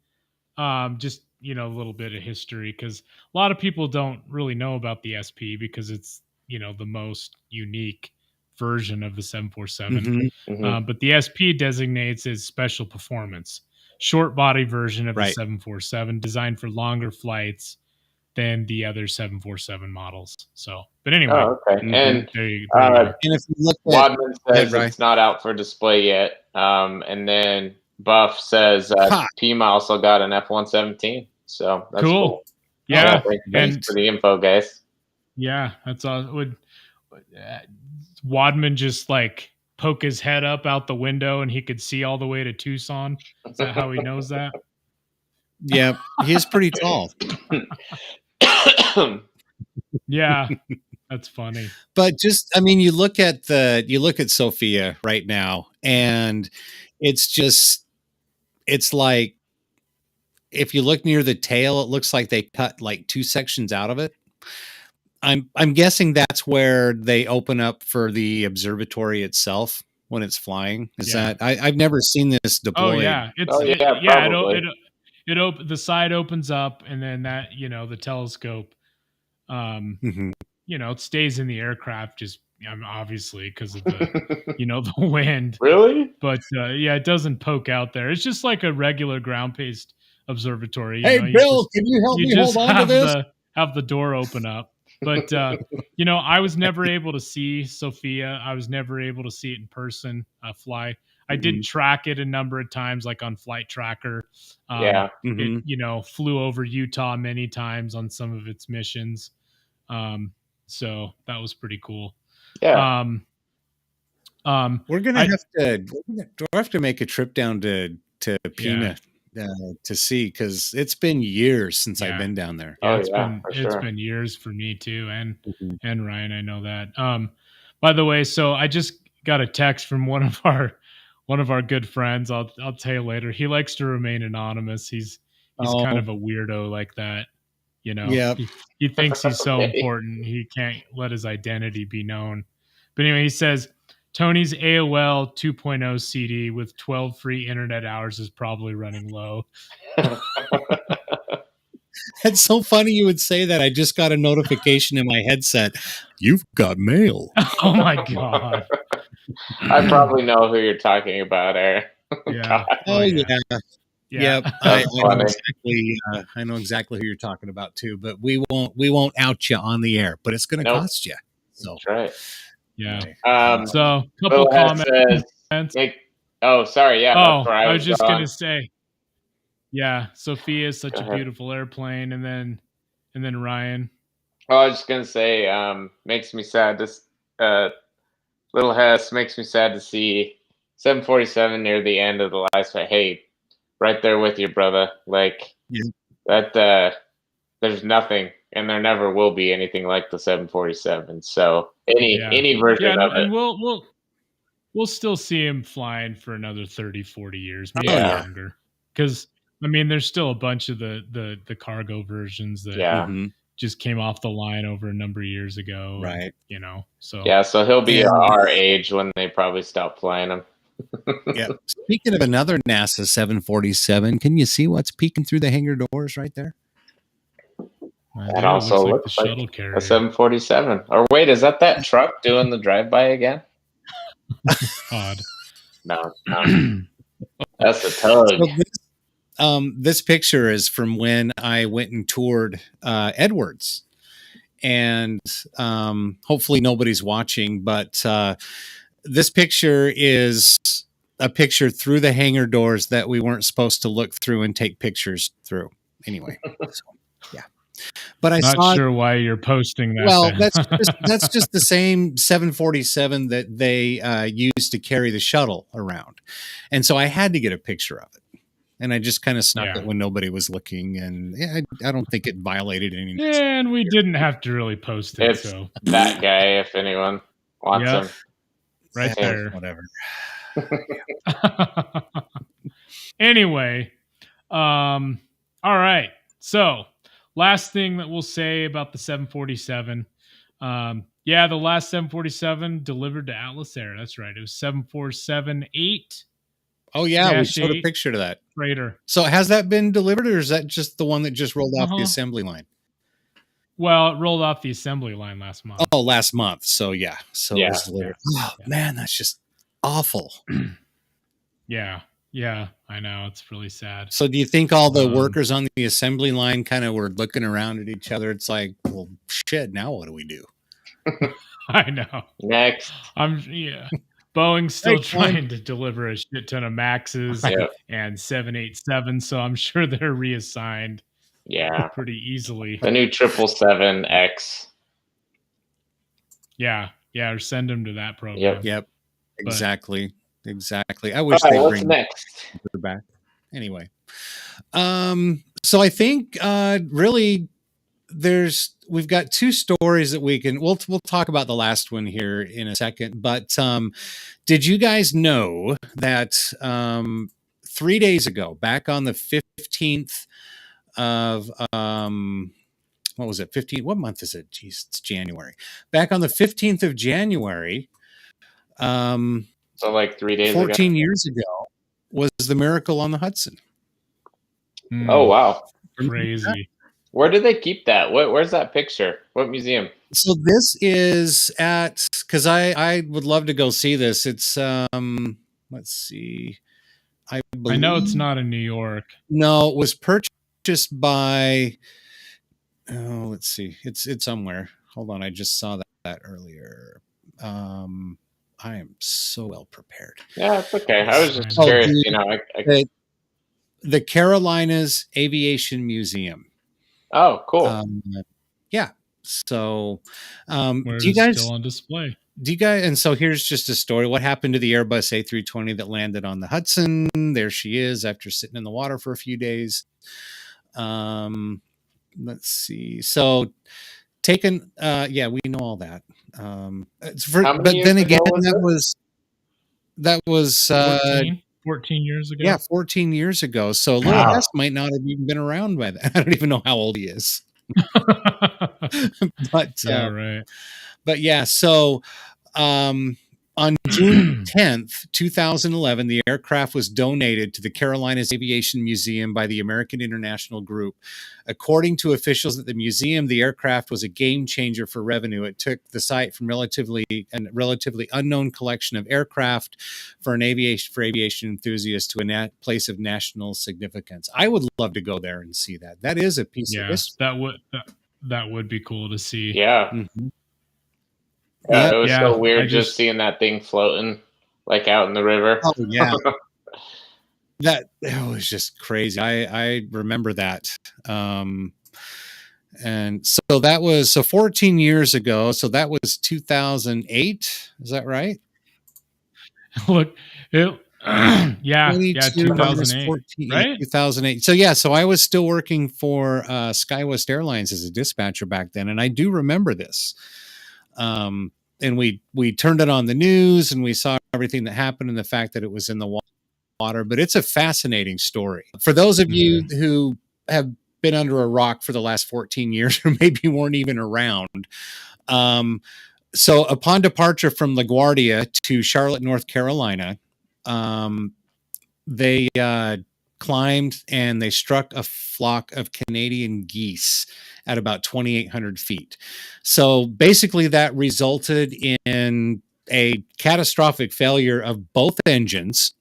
just a little bit of history because a lot of people don't really know about the SP because it's the most unique version of the 747. Mhm. But the SP designates as special performance, short body version of the Right. 747, designed for longer flights than the other 747 models. So, but anyway, Oh, okay. Mhm. And there you go. And if you look at Wadman says Ryan. it's not out for display yet. And then Buff says Ha! Pima also got an F-117. So that's cool. Yeah, thank you and for the info, guys. yeah, that's all. Would Wadman just like poke his head up out the window and he could see all the way to Tucson? Is that how he knows that? Yeah, he's pretty tall. Yeah, that's funny. But just, I mean, you look at Sophia right now, and it's like, if you look near the tail, it looks like they cut like 2 sections out of it. I'm guessing that's where they open up for the observatory itself when it's flying. Is Yeah. that I've never seen this deployed. Oh yeah, the side opens up, and then that, the telescope, Mhm. it stays in the aircraft, just obviously because of the the wind. Really? But yeah, it doesn't poke out there. It's just like a regular ground-based observatory. Hey, Bill, can you help me hold on to this? Have the door open up. But I was never able to see Sophia. I was never able to see it in person fly. I did track it a number of times, like on Flight Tracker. It flew over Utah many times on some of its missions. So that was pretty cool. Yeah. We're gonna have to make a trip down to Pima to see, because it's been years since I've been down there. Yeah, it's been years for me too, and Ryan, I know that. By the way, so I just got a text from one of our good friends. I'll tell you later. He likes to remain anonymous. He's kind of a weirdo like that. Yep. He thinks he's so important he can't let his identity be known. But anyway, he says Tony's AOL 2.0 CD with 12 free internet hours is probably running low. That's so funny you would say that. I just got a notification in my headset. You've got mail. Oh my God. I probably know who you're talking about, Aaron. Yeah. Oh yeah. Yep. I know exactly who you're talking about too, but we won't out you on the air, but it's going to cost you. So that's right. Yeah. So a couple comments. Sorry. Yeah. Oh, I was just going to say, yeah, Sophia is such a beautiful airplane. And then Ryan. Oh, I was just going to say, makes me sad. This Little Hess makes me sad to see 747 near the end of the last fight. Hey, right there with you, brother. Like that, there's nothing, and there never will be anything like the 747. So any version of it. And we'll still see him flying for another 30, 40 years, maybe longer. Because there's still a bunch of the cargo versions that just came off the line over a number of years ago. Right. So so he'll be our age when they probably stop flying them. Yeah. Speaking of another NASA 747, can you see what's peeking through the hangar doors right there? That also looks like shuttle carrier. A 747. Or wait, is that truck doing the drive-by again? Odd. No. That's a tug. So this picture is from when I went and toured Edwards, and hopefully nobody's watching, but this picture is a picture through the hangar doors that we weren't supposed to look through and take pictures through. Anyway, so, yeah. But I'm not sure why you're posting that. Well, that's just the same 747 that they used to carry the shuttle around, and so I had to get a picture of it, and I just kind of snuck it when nobody was looking, and I don't think it violated any. Yeah, and we didn't have to really post it. It's that guy, if anyone wants him. Right there. Whatever. Anyway, all right. So, last thing that we'll say about the 747. The last 747 delivered to Atlas Air. That's right. It was 747-8. Oh, yeah. We showed a picture of that. Freighter. So, has that been delivered, or is that just the one that just rolled off the assembly line? Well, it rolled off the assembly line last month. Oh, last month. So yeah. So it Yeah. was literally, oh Yeah. man, that's just awful. Yeah. Yeah. I know. It's really sad. So do you think all the workers on the assembly line kind of were looking around at each other? It's like, well, shit, now what do we do? I know. Next. Boeing's still Next one. trying to deliver a shit ton of Maxes Yeah. and 787, so I'm sure they're reassigned Yeah. pretty easily. The new 777X. Yeah. Or send them to that program. Yep. But- Exactly. I wish All right, they'd what's bring next? her back. Anyway. So I think really we've got two stories that we'll talk about the last one here in a second, but did you guys know that 3 days ago, back on the 15th of what was it? 15? What month is it? Jeez, it's January. Back on the 15th of January, So like 3 days 14 ago. years ago, was the Miracle on the Hudson. Oh wow. Crazy. Where do they keep that? Where's that picture? What museum? So this is at, because I would love to go see this. It's let's see. I know it's not in New York. No, it was purchased by, oh, let's see. It's somewhere. Hold on, I just saw that earlier. I am so well prepared. Yeah, it's okay. I was just Oh, curious, the- The Carolinas Aviation Museum. Oh, cool. Yeah. So, Where do you it's guys still on display? and so here's just a story. What happened to the Airbus A320 that landed on the Hudson? There she is after sitting in the water for a few days. Let's see. So taken, yeah, we know all that. But then again, that was 14 years ago. Yeah, 14 years ago. So Little West might not have even been around by then. I don't even know how old he is. But yeah, right. But yeah, so on June 10th, 2011, the aircraft was donated to the Carolinas Aviation Museum by the American International Group. According to officials at the museum, the aircraft was a game changer for revenue. It took the site from relatively unknown collection of aircraft for aviation enthusiasts to a place of national significance. I would love to go there and see that. That is a piece of history. That would be cool to see. Yeah. Mm-hmm. Yeah, it was so weird just seeing that thing floating like out in the river. Oh yeah. That was just crazy. I remember that. And so that was 14 years ago. So that was 2008. Is that right? Look, yeah, 2008, right? 2008. So yeah, so I was still working for SkyWest Airlines as a dispatcher back then, and I do remember this. And we turned it on the news, and we saw everything that happened and the fact that it was in the water. But it's a fascinating story for those of you who have been under a rock for the last 14 years, or maybe weren't even around. So upon departure from LaGuardia to Charlotte, North Carolina, they climbed and they struck a flock of Canadian geese at about 2,800 feet. So basically that resulted in a catastrophic failure of both engines.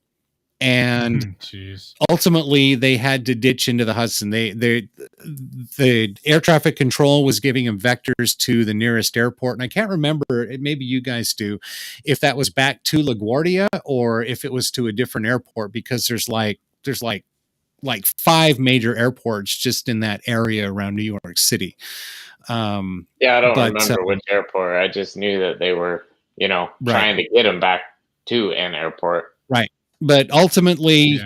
And ultimately they had to ditch into the Hudson. The air traffic control was giving them vectors to the nearest airport. And I can't remember, maybe you guys do, if that was back to LaGuardia or if it was to a different airport, because there's like 5 major airports just in that area around New York City. Yeah, I don't remember which airport. I just knew that they were, trying to get them back to an airport. Right. But ultimately,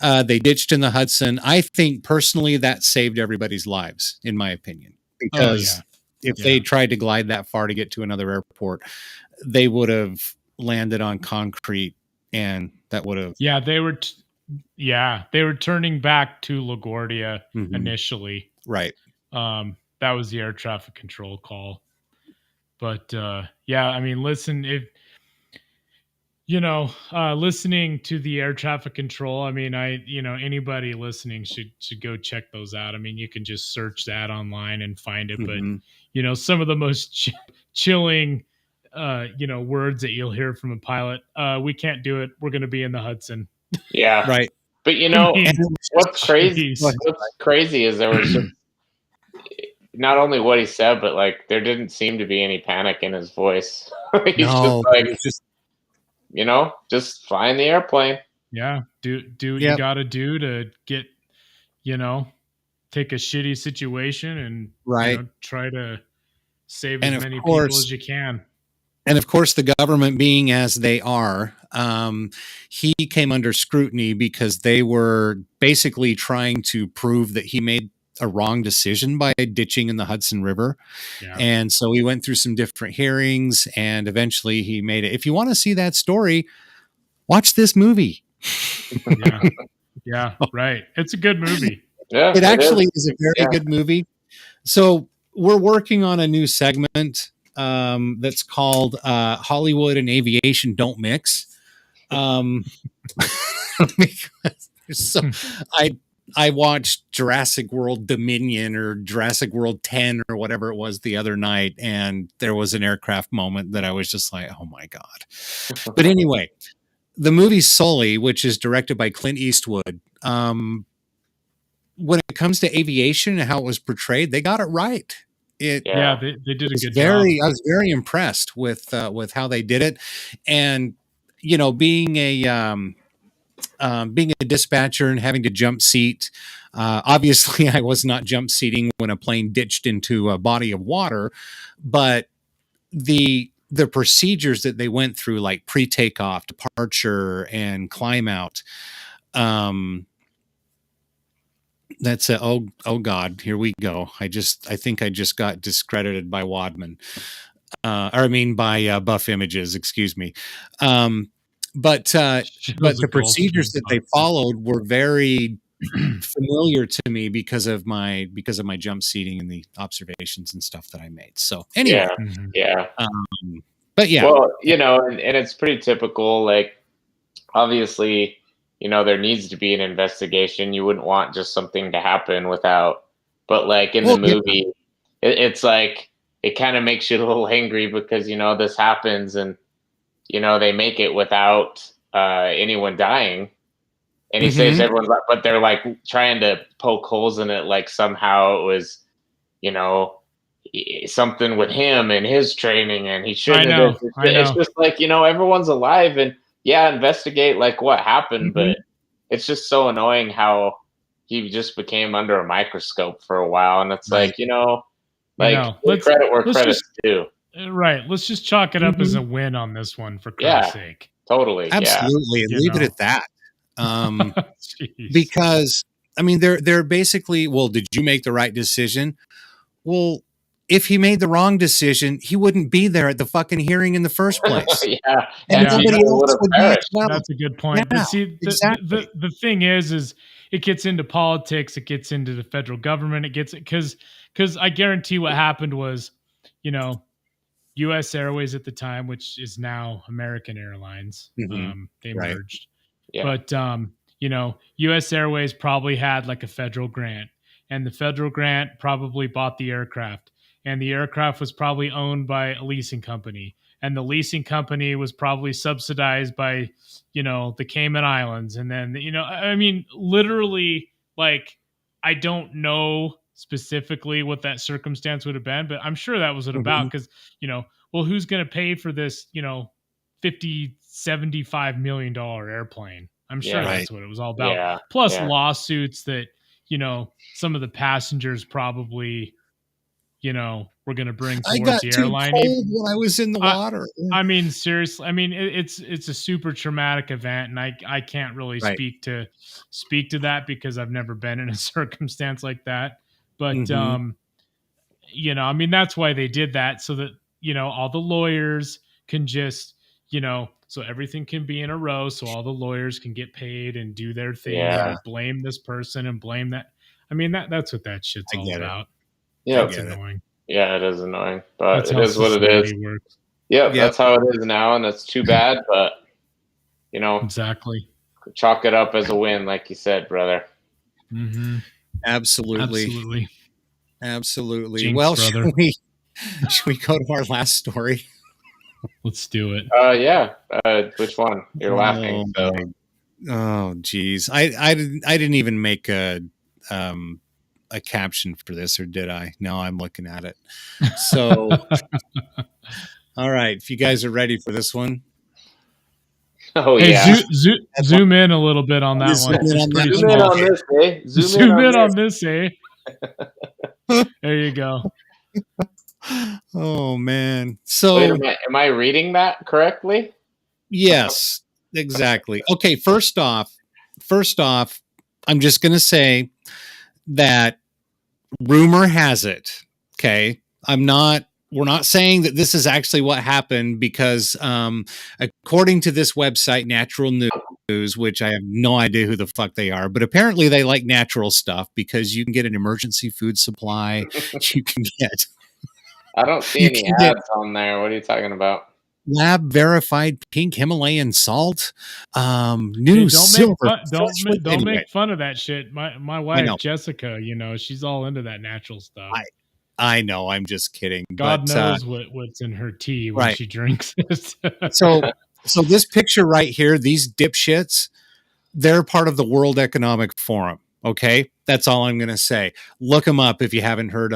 they ditched in the Hudson. I think personally that saved everybody's lives, in my opinion, because if they tried to glide that far to get to another airport, they would have landed on concrete, and that would have. Yeah, they were. They were turning back to LaGuardia initially. Right. That was the air traffic control call. But I mean, listen, listening to the air traffic control. I mean, anybody listening should go check those out. I mean, you can just search that online and find it. But some of the most chilling, words that you'll hear from a pilot. We can't do it. We're going to be in the Hudson. Yeah, Right. But what's crazy? What's crazy is there was just not only what he said, but like there didn't seem to be any panic in his voice. He's just like, just flying the airplane. Yeah, do what you got to do to get, take a shitty situation and try to save as many people as you can. And of course, the government being as they are, he came under scrutiny because they were basically trying to prove that he made a wrong decision by ditching in the Hudson River. Yeah. And so he went through some different hearings and eventually he made it. If you want to see that story, watch this movie. Yeah, right. It's a good movie. Yeah, it actually is a very good movie. So we're working on a new segment that's called Hollywood and Aviation Don't Mix. I watched Jurassic World Dominion or Jurassic World 10 or whatever it was the other night, and there was an aircraft moment that I was just like, oh my God. But anyway, the movie Sully, which is directed by Clint Eastwood, when it comes to aviation and how it was portrayed, they got it right. They did a good job. I was very impressed with how they did it, and being a dispatcher and having to jump seat. Obviously, I was not jump seating when a plane ditched into a body of water, but the procedures that they went through, like pre-takeoff, departure, and climb out. That's oh God, here we go. I think I just got discredited by Wadman. By Buff Images, excuse me. But the procedures that they followed were very familiar to me because of my jump seating and the observations and stuff that I made. So anyway, but yeah, well, and it's pretty typical. Like, obviously, there needs to be an investigation. You wouldn't want just something to happen without. But like in the movie, it's like it kind of makes you a little angry because this happens and. They make it without anyone dying, and he saves everyone's life. But they're like trying to poke holes in it, like somehow it was, something with him and his training, and he shouldn't have. It's just like everyone's alive, and investigate like what happened. But it's just so annoying how he just became under a microscope for a while, and it's like credit where credit's due. Right. Let's just chalk it up as a win on this one, for Christ's sake. Totally. Absolutely. And leave it at that. Because, I mean, they're basically, well, did you make the right decision? Well, if he made the wrong decision, he wouldn't be there at the fucking hearing in the first place. And nobody else would be as well. That's a good point. But see, the thing is it gets into politics. It gets into the federal government. It gets because I guarantee what happened was, U.S. Airways at the time, which is now American Airlines, they merged. Yeah. But, U.S. Airways probably had like a federal grant, and the federal grant probably bought the aircraft, and the aircraft was probably owned by a leasing company, and the leasing company was probably subsidized by, the Cayman Islands. And then, I mean, literally, like, I don't know specifically what that circumstance would have been, but I'm sure that was what about, because well, who's going to pay for this $50-75 million airplane? I'm sure that's what it was all about. Plus lawsuits that some of the passengers probably were going to bring towards the airline. I got too cold when I was in the water. I mean, seriously, I mean it's a super traumatic event, and I can't really speak to that because I've never been in a circumstance like that. But, I mean, that's why they did that, so that, all the lawyers can just, so everything can be in a row, so all the lawyers can get paid and do their thing and blame this person and blame that. I mean, that's what that shit's all about. Yeah, it's annoying. Yeah, it is annoying, but it is what it is. Yeah, that's how it is now, and it's too bad, but Exactly. chalk it up as a win, like you said, brother. Mm-hmm. Absolutely. Jinx, Well, brother. should we go to our last story? Let's do it. Yeah. Which one? You're laughing. So. Oh, geez. I didn't even make a caption for this, or did I? No, I'm looking at it. So, all right. If you guys are ready for this one. Oh, hey, yeah. zoom in a little bit on that Zoom one. in It's on pretty that Zoom in small. on this, eh? Zoom in on this, eh? There you go. Oh, man. So, wait a minute. Am I reading that correctly? yes, exactly. Okay, first off, I'm just going to say that rumor has it. Okay, we're not saying that this is actually what happened, because according to this website, Natural News, which I have no idea who the fuck they are, but apparently they like natural stuff, because you can get an emergency food supply. You can get I don't see any ads on there. What are you talking about? lab verified pink Himalayan salt. New Hey, silver. Don't make fun of that shit. My wife Jessica, she's all into that natural stuff. I know. I'm just kidding. God knows what's in her tea when she drinks it. So this picture right here, these dipshits, they're part of the World Economic Forum. Okay, that's all I'm going to say. Look them up if you haven't heard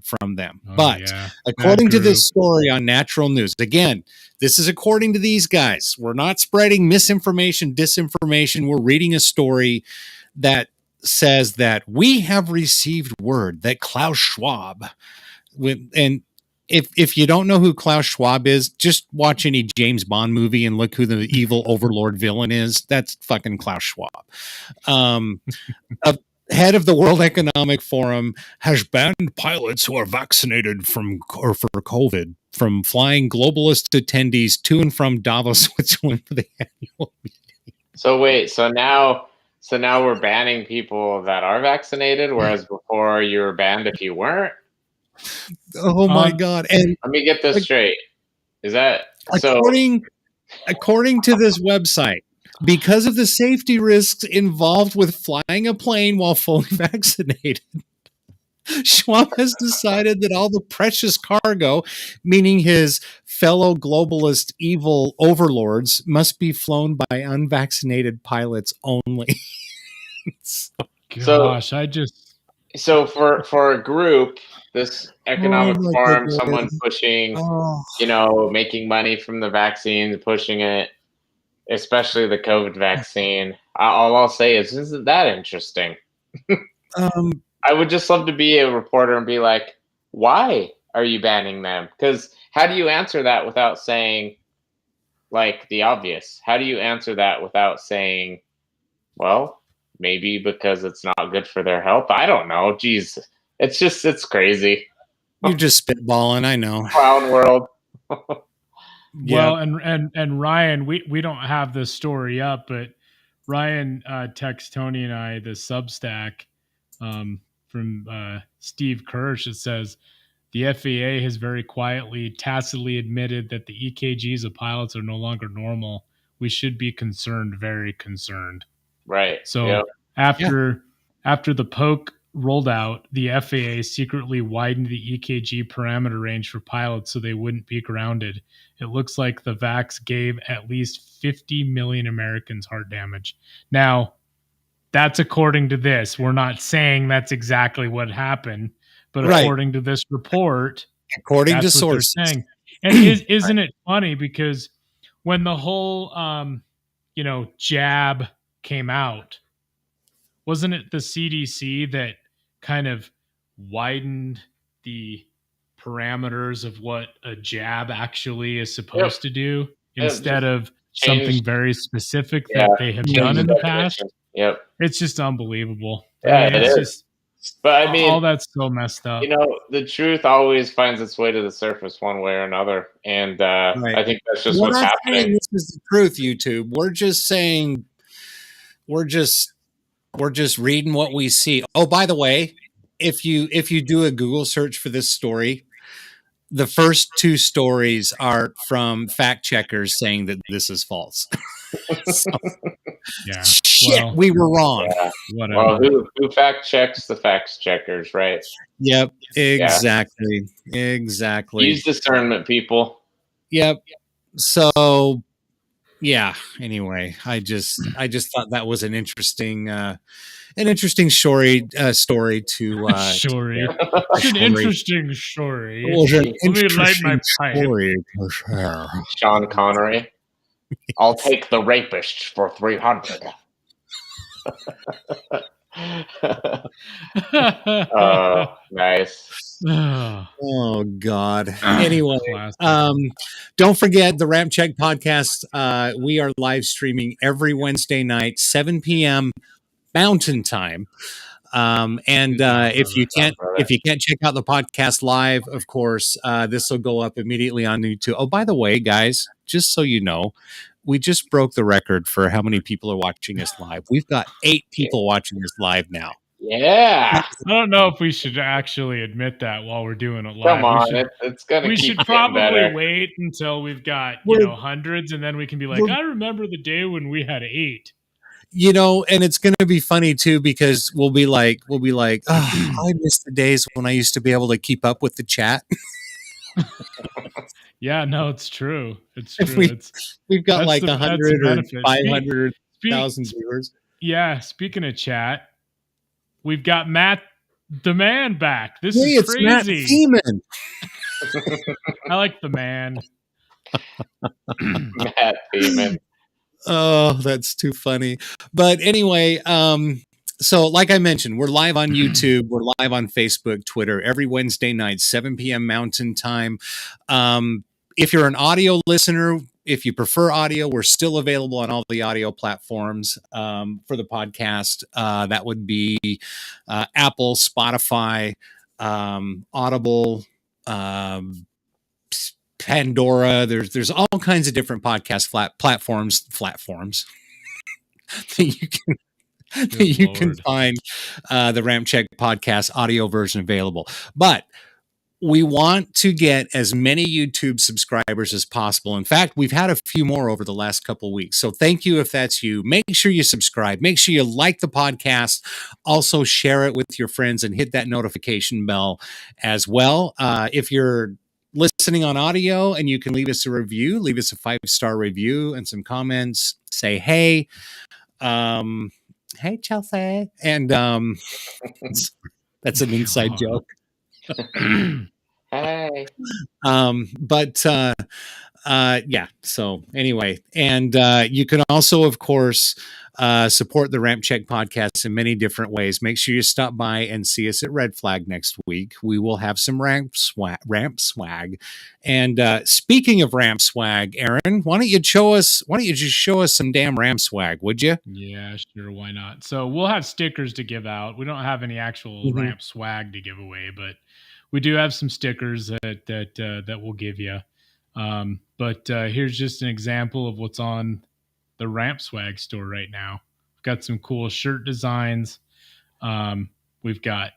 from them. But according to this story on Natural News, again, this is according to these guys. We're not spreading misinformation, disinformation. We're reading a story that says that we have received word that Klaus Schwab, and if you don't know who Klaus Schwab is, just watch any James Bond movie and look who the evil overlord villain is. That's fucking Klaus Schwab. Head of the World Economic Forum has banned pilots who are vaccinated for COVID from flying globalist attendees to and from Davos, Switzerland for the annual meeting. So wait, so now we're banning people that are vaccinated, whereas before you were banned if you weren't? Oh my God. And let me get this straight. Is that according to this website, because of the safety risks involved with flying a plane while fully vaccinated, Schwab has decided that all the precious cargo, meaning his fellow globalist evil overlords, must be flown by unvaccinated pilots only. So for a group, this economic forum, someone pushing, making money from the vaccines, pushing it, especially the COVID vaccine. All I'll say is, isn't that interesting? I would just love to be a reporter and be like, why are you banning them? Because how do you answer that without saying, like, the obvious? How do you answer that without saying, well, maybe because it's not good for their health? I don't know. Jeez, it's crazy. You're just spitballing. I know. Clown world. Well, and Ryan, we don't have this story up, but Ryan texted Tony and I the Substack from Steve Kirsch. It says the FAA has very quietly, tacitly admitted that the EKGs of pilots are no longer normal. We should be concerned, very concerned. Right. So after the poke rolled out, the FAA secretly widened the EKG parameter range for pilots so they wouldn't be grounded. It looks like the vax gave at least 50 million Americans heart damage. Now, that's according to this. We're not saying that's exactly what happened, but according to this report, according to sources, saying. And isn't it funny, because when the whole jab came out, wasn't it the CDC that kind of widened the parameters of what a jab actually is supposed to do, instead of something very specific that they have done in the past? Yep. It's just unbelievable. Yeah, it is. Just, but I mean, all that's so messed up. The truth always finds its way to the surface one way or another. And I think that's just what's happening. This is the truth, YouTube. We're just saying, we're just reading what we see. Oh, by the way, if you do a Google search for this story, the first two stories are from fact checkers saying that this is false. So, Yeah. shit, Well, we were wrong. Yeah. whatever. Well, who fact checks the fact checkers, right? Yep, exactly. Exactly. Use discernment, people. Yep. So yeah, anyway, I just thought that was an interesting story to Story. share. It's an Story. interesting story. It was an Let me light my interesting pipe. story to share. Sean Connery. I'll take the rapist for 300. Nice. Oh God. Anyway, Classic. don't forget the RampCheck podcast. We are live streaming every Wednesday night, 7 p.m. Mountain Time. And if you can't check out the podcast live, of course, this will go up immediately on YouTube. Oh, by the way, guys, just so you know, we just broke the record for how many people are watching us live. We've got 8 people watching us live now. Yeah. I don't know if we should actually admit that while we're doing it live. Come on, it's gonna. We keep should getting probably better. wait until we've got hundreds, and then we can be like, I remember the day when we had 8. You know, and it's going to be funny too because we'll be like, oh, I miss the days when I used to be able to keep up with the chat. Yeah, no, it's true. It's true. We've got like 100 or 500,000 viewers. Yeah, speaking of chat, we've got Matt the Man back. This is crazy. Matt Seaman. I like the man. Matt Seaman. Oh, that's too funny. But anyway, so like I mentioned, we're live on YouTube, we're live on Facebook, Twitter, every Wednesday night, 7 p.m. Mountain Time. If you're an audio listener, if you prefer audio, we're still available on all the audio platforms for the podcast. That would be Apple, Spotify, Audible, Pandora. There's all kinds of different podcast platforms that you can find the RampCheck podcast audio version available. But we want to get as many YouTube subscribers as possible. In fact, we've had a few more over the last couple of weeks. So thank you if that's you. Make sure you subscribe. Make sure you like the podcast. Also share it with your friends and hit that notification bell as well. If you're listening on audio and you can leave us a review, leave us a 5-star review and some comments. Say, hey, hey, Chelsea. And that's an inside joke. Hey. Yeah. So anyway, and you can also, of course, support the RampCheck podcast in many different ways. Make sure you stop by and see us at Red Flag next week. We will have some ramp swag. And speaking of ramp swag, Aaron, why don't you just show us some damn ramp swag, would you? Yeah, sure. Why not? So we'll have stickers to give out. We don't have any actual ramp swag to give away, but we do have some stickers that we'll give you. But here's just an example of what's on the Ramp Swag store right now. We've got some cool shirt designs. We've got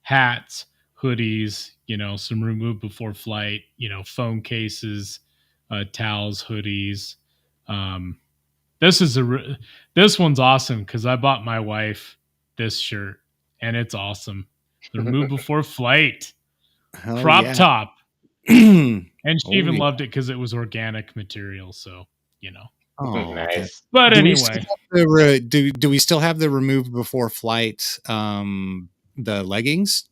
hats, hoodies, some remove before flight, phone cases, towels, hoodies. This one's awesome because I bought my wife this shirt and it's awesome. The remove before flight. Crop top. And she even loved it because it was organic material. So, Oh, nice. But anyway. Do we still have the remove before flight, the leggings?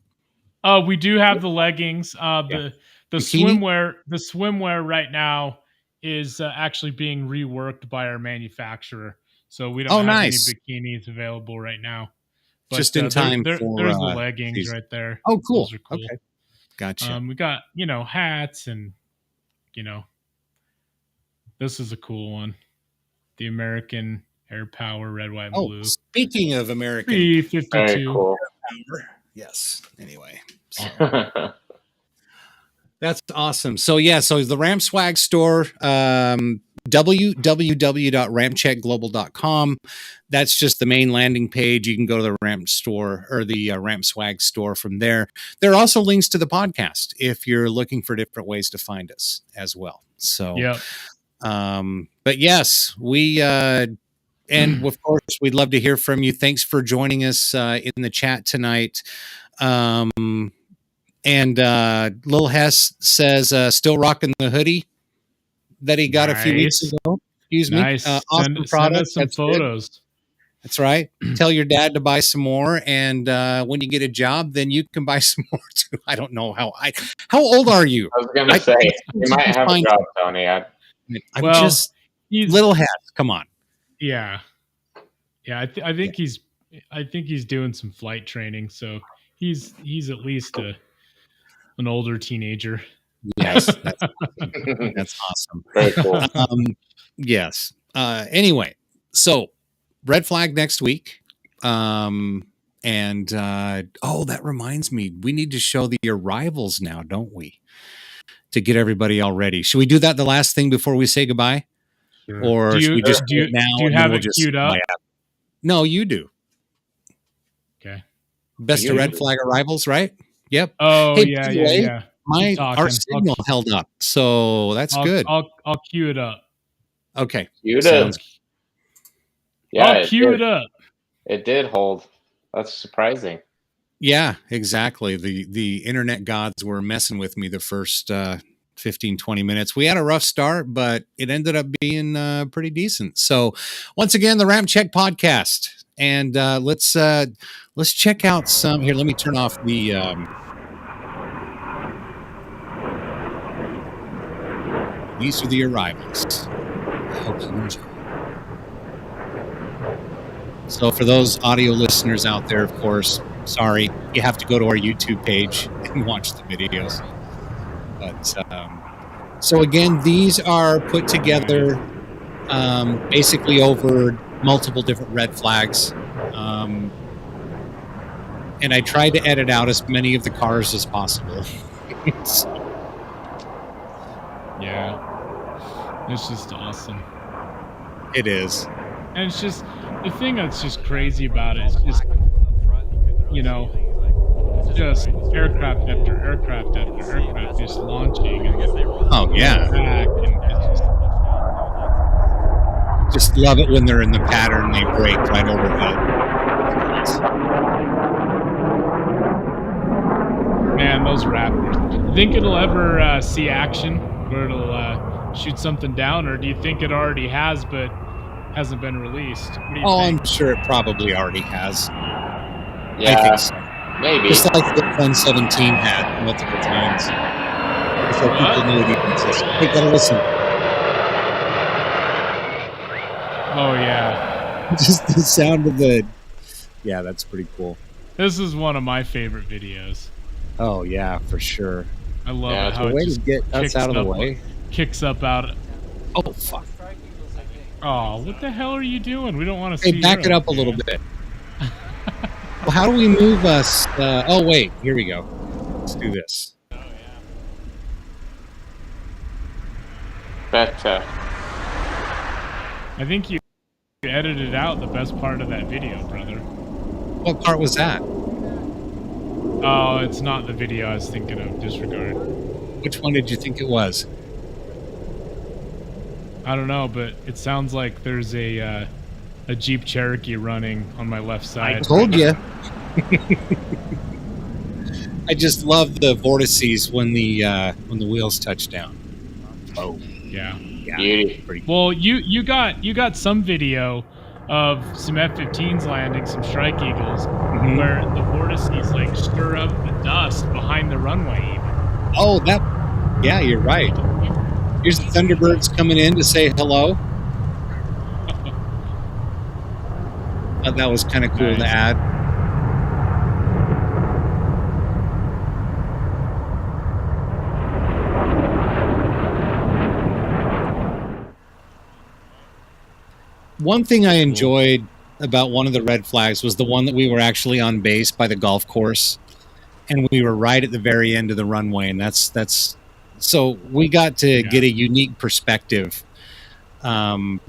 We do have the leggings. The swimwear right now is actually being reworked by our manufacturer. So we don't have any bikinis available right now. But, just in time there's the leggings season. Right there. Oh, cool. Those are cool. Okay. Gotcha. We got, hats and, this is a cool one. The American Air Power Red, White, and Blue. Speaking of American 352. Very cool. Yes. Anyway. So. That's awesome. So so the Ramp Swag store, www.rampcheckglobal.com. That's just the main landing page. You can go to the Ramp store or the Ramp Swag store from there. There are also links to the podcast if you're looking for different ways to find us as well. So, But yes, we and of course we'd love to hear from you. Thanks for joining us in the chat tonight. And Lil Hess says still rocking the hoodie that he got a few weeks ago. Excuse me. Nice. Awesome Send product. us some That's photos. Good. That's right. Tell your dad to buy some more, and when you get a job, then you can buy some more too. I don't know how old are you? I was gonna say you might have a job, Tony. I'm just Little Hats. Come on. Yeah. I think he's doing some flight training, so he's at least an older teenager. Yes, that's awesome. That's awesome. Very cool. Yes. Anyway, so red flag next week. And that reminds me, we need to show the arrivals now, don't we? To get everybody all ready. Should we do that the last thing before we say goodbye? Sure. Or should we just do it now? Do you have it queued up? No, you do. Okay. Best of red flag arrivals, right? Yep. Oh, hey, yeah. Our signal held up, so that's good. I'll queue it up. Okay. Queue it up. Yeah, I'll queue it up. It did hold. That's surprising. Yeah, exactly. The internet gods were messing with me the first 15, 20 minutes. We had a rough start, but it ended up being pretty decent. So once again, the RampCheck podcast. And let's check out some here. Let me turn off the these are the arrivals. I hope you enjoy. So for those audio listeners out there, of course, sorry, you have to go to our YouTube page and watch the videos. But so again, these are put together basically over multiple different red flags. And I tried to edit out as many of the cars as possible. Yeah. It's just awesome. It is. And it's just, the thing that's just crazy about it is just, just aircraft after aircraft after aircraft just launching. And oh, yeah. Back and it's just love it when they're in the pattern, they break right overhead. Man, those Raptors. You think it'll ever see action where it'll shoot something down, or do you think it already has but hasn't been released? What do you think? I'm sure it probably already has. Yeah, I think so. Maybe. Just like the 117 had multiple times. So people knew it even existed. Hey, gotta listen. Oh, yeah. Just the sound of the... Yeah, that's pretty cool. This is one of my favorite videos. Oh, yeah, for sure. I love it. How it way to get us out of the way. Kicks up out. Oh, fuck. Oh, what the hell are you doing? We don't want to see. Hey, back it up a little bit. Well, how do we move us? Oh, wait. Here we go. Let's do this. Oh, yeah. I think you edited out the best part of that video, brother. What part was that? Oh, it's not the video I was thinking of. Disregard. Which one did you think it was? I don't know, but it sounds like there's a Jeep Cherokee running on my left side. I told you. I just love the vortices when the wheels touch down. Oh, yeah. Beauty. Well, you got some video of some F-15s landing, some Strike Eagles, where the vortices like stir up the dust behind the runway. Even. Oh, yeah, you're right. Here's the Thunderbirds coming in to say hello. Thought that was kind of cool to add. One thing I enjoyed about one of the red flags was the one that we were actually on base by the golf course, and we were right at the very end of the runway, and that's so we got to get a unique perspective, from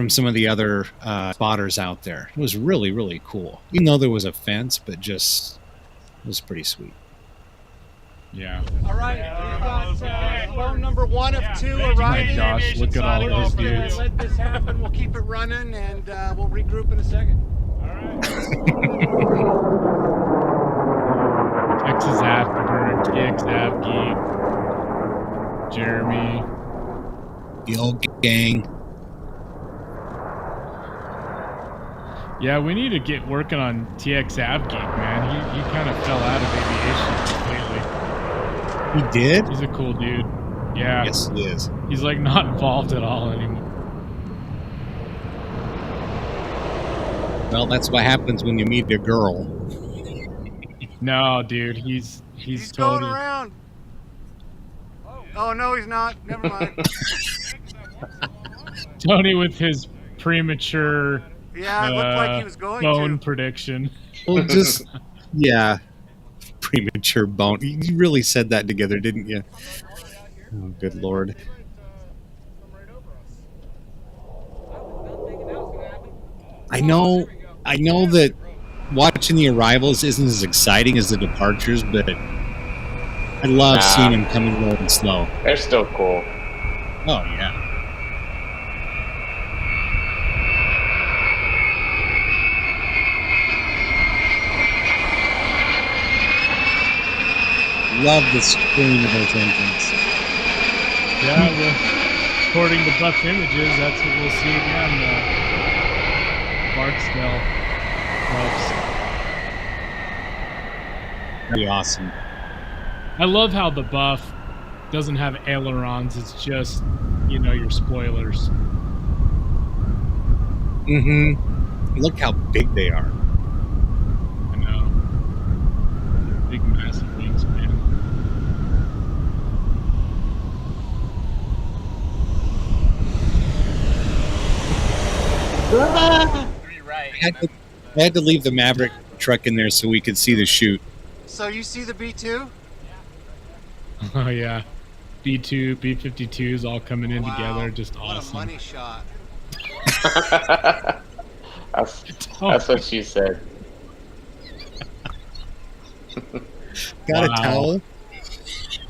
some of the other spotters out there. It was really, really cool. Even though there was a fence, but just it was pretty sweet. Yeah. All right, we've got phone number 1 of 2 arriving. Oh my gosh, look at all those dudes. Let this happen. We'll keep it running, and we'll regroup in a second. Texas Afterburn, TX Avgeek, Jeremy. The old gang. Yeah, we need to get working on TX Avgeek, man. He kind of fell out of aviation completely. He did? He's a cool dude. Yeah. Yes, he is. He's like not involved at all anymore. Well, that's what happens when you meet a girl. No, dude, he's going totally around. Oh no, he's not. Never mind. Tony with his premature Yeah, it looked like he was going bone to. prediction. Well, just yeah, premature bone. You really said that together, didn't you? Oh, good Lord. I know that watching the arrivals isn't as exciting as the departures, but I love seeing them coming low and slow. They're still cool. Oh, yeah. Love the screen of those engines. Yeah, well, according to Buff Images, that's what we'll see again. Barksdale Buffs. Pretty awesome. I love how the Buff doesn't have ailerons. It's just, you know, your spoilers. Mm-hmm. Look how big they are. I know. Big, massive wings, man. I had to leave the Maverick truck in there so we could see the chute. So you see the B2? Oh, yeah. B2, B-52s all coming in Wow, together. Just what awesome. a money shot. That's what she said. Got a Wow. towel?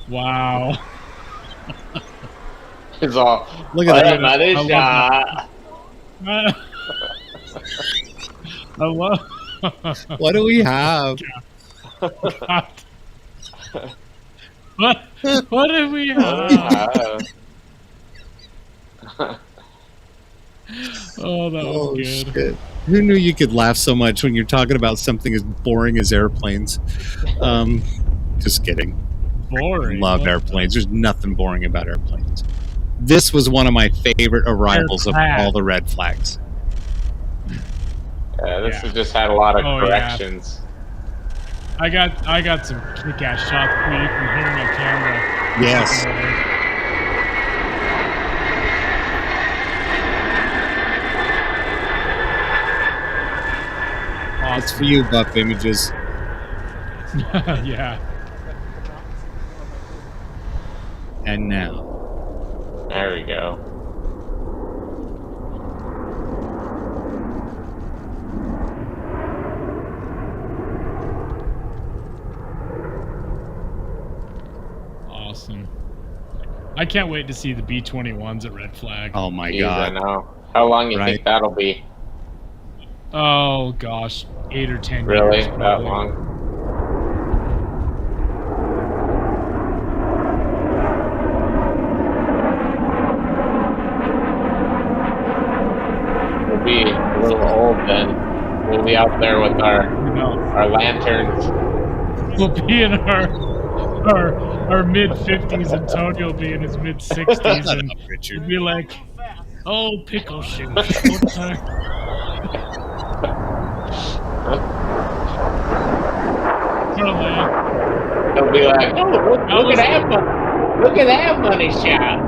Wow. It's all. Look at that. Money I love shot. I love. What do we have? God. What do we have? Oh, that was good. Shit. Who knew you could laugh so much when you're talking about something as boring as airplanes? Just kidding. Boring. Love airplanes. There's nothing boring about airplanes. This was one of my favorite arrivals of all the red flags. Yeah, this has just had a lot of Oh, corrections. I got some kick-ass shots for you. You can hear my camera. Yes. It's for you, Buff Images. Yeah. And now. There we go. Awesome. I can't wait to see the B-21s at Red Flag. Oh my Jeez, God. I know. How long you Right. think that'll be? Oh gosh, 8 or 10 Really? years. That probably. long? We'll be a little old then. We'll be out there with our lanterns. We'll be in our mid-50s, and Tony will be in his mid-60s, and Richard. we'll be like, oh, pickle shoot. They'll be like, oh, look at that money. Look at that money shot.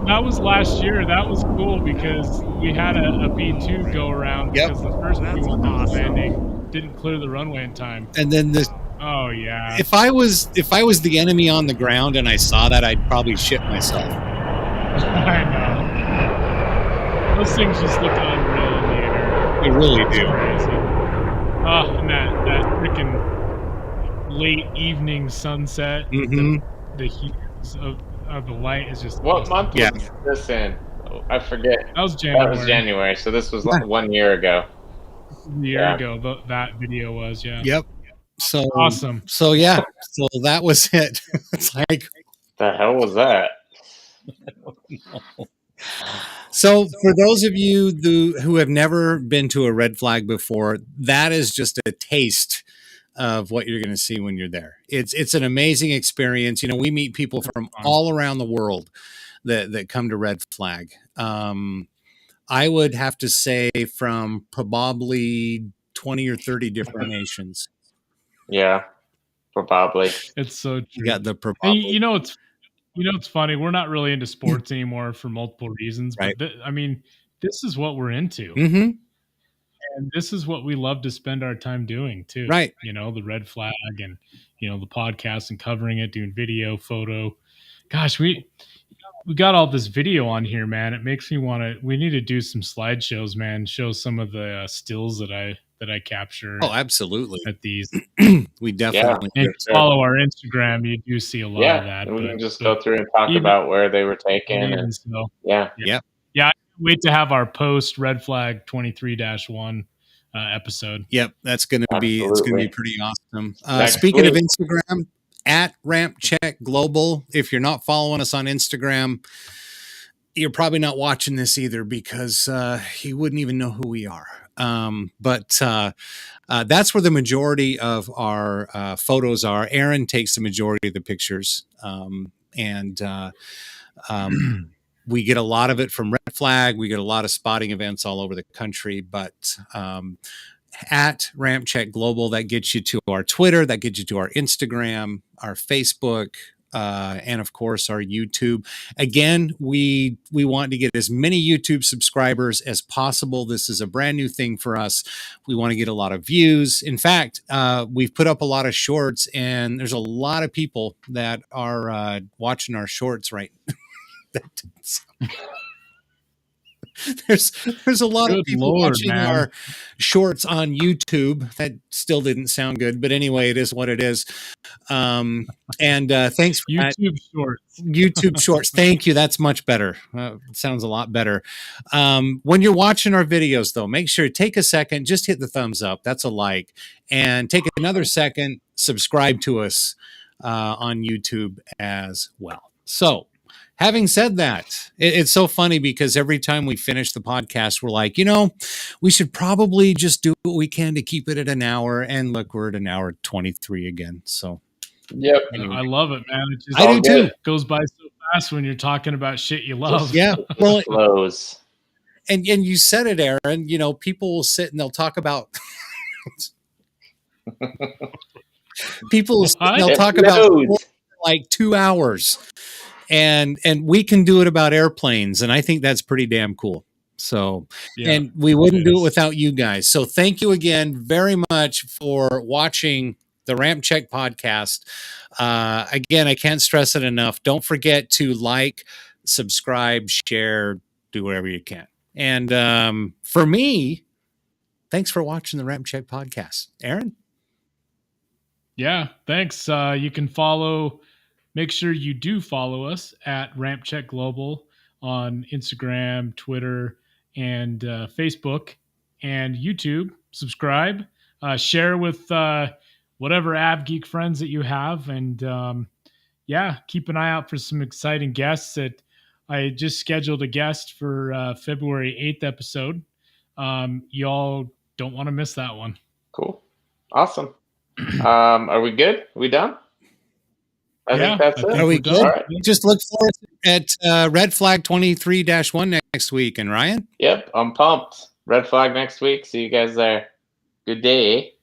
That was last year. That was cool because we had a B2 go around because the first B1 that was landing didn't clear the runway in time. And then this. Oh yeah. If I was the enemy on the ground and I saw that, I'd probably shit myself. I know. Those things just look unreal in the air. They really It's do. crazy. Oh, and that freaking late evening sunset. Mhm. The hues of the light is just What awesome. month Yeah. was this in? Oh, I forget. That was That January. was January. So this was Yeah. 1 year ago. A year Yeah. ago, that video was, yeah. Yep. So Awesome. So yeah. So that was it. It's like, The hell was that? so for those of you who have never been to a red flag before, that is just a taste of what you're going to see when you're there. It's an amazing experience. You know, we meet people from fun. all around the world that come to Red Flag. I would have to say from probably 20 or 30 different nations. Yeah, probably. It's so You true. got the And probably, it's funny. We're not really into sports anymore for multiple reasons, right? but I mean, this is what we're into. Mm-hmm. And this is what we love to spend our time doing too. Right. You know, the red flag and the podcast and covering it, doing video, photo. Gosh, we got all this video on here, man. It makes me want to. We need to do some slideshows, man. Show some of the stills that I capture Oh, absolutely. at these. We definitely And for sure. follow our Instagram. You do see a lot of that. And we but, can just but go through and talk even- about where they were taken. even And so, yeah, Yep. yeah. I can't wait to have our post red flag 23-1 episode. Yep, that's going to be it's going to be Absolutely. pretty awesome. Next Speaking of week. Instagram, at RampCheck Global. If you're not following us on Instagram, you're probably not watching this either because you wouldn't even know who we are. But that's where the majority of our photos are. Aaron takes the majority of the pictures, and we get a lot of it from Red Flag. We get a lot of spotting events all over the country, but at RampCheck Global, that gets you to our Twitter, that gets you to our Instagram, our Facebook, and of course our YouTube. Again, we want to get as many YouTube subscribers as possible. This is a brand new thing for us. We want to get a lot of views. In fact, we've put up a lot of shorts, and there's a lot of people that are watching our shorts right now. There's a lot Good of people Lord, watching man. our shorts on YouTube. That still didn't sound good, but anyway, it is what it is. And thanks for that. YouTube shorts. YouTube shorts. Thank you. That's much better. Sounds a lot better. When you're watching our videos, though, make sure take a second, just hit the thumbs up. That's a like, and take another second, subscribe to us on YouTube as well. So, having said that, it's so funny because every time we finish the podcast, we're like, we should probably just do what we can to keep it at an hour. And look, we're at an hour 23 again. So, yep. I love it, man. It just I do too. goes by so fast when you're talking about shit you love. Yeah. It Well, flows. and you said it, Aaron. People will sit and they'll talk about. People will sit and they'll It talk about flows. like 2 hours, and we can do it about airplanes, and I think that's pretty damn cool. So, Yeah, and we wouldn't it do it is. without you guys. So thank you again very much for watching the RampCheck podcast. Again, I can't stress it enough. Don't forget to like, subscribe, share, do whatever you can. And for me, thanks for watching the RampCheck podcast. Aaron? Yeah, thanks. You can make sure you do follow us at RampCheck Global on Instagram, Twitter, and Facebook and YouTube. Subscribe, share with whatever Av Geek friends that you have. And keep an eye out for some exciting guests. That I just scheduled a guest for February 8th episode. Y'all don't want to miss that one. Cool. Awesome. Are we good? We done? I think that's it. Are we we're done. good? All right. Just look forward at Red Flag 23-1 next week. And Ryan? Yep. I'm pumped. Red flag next week. See you guys there. Good day.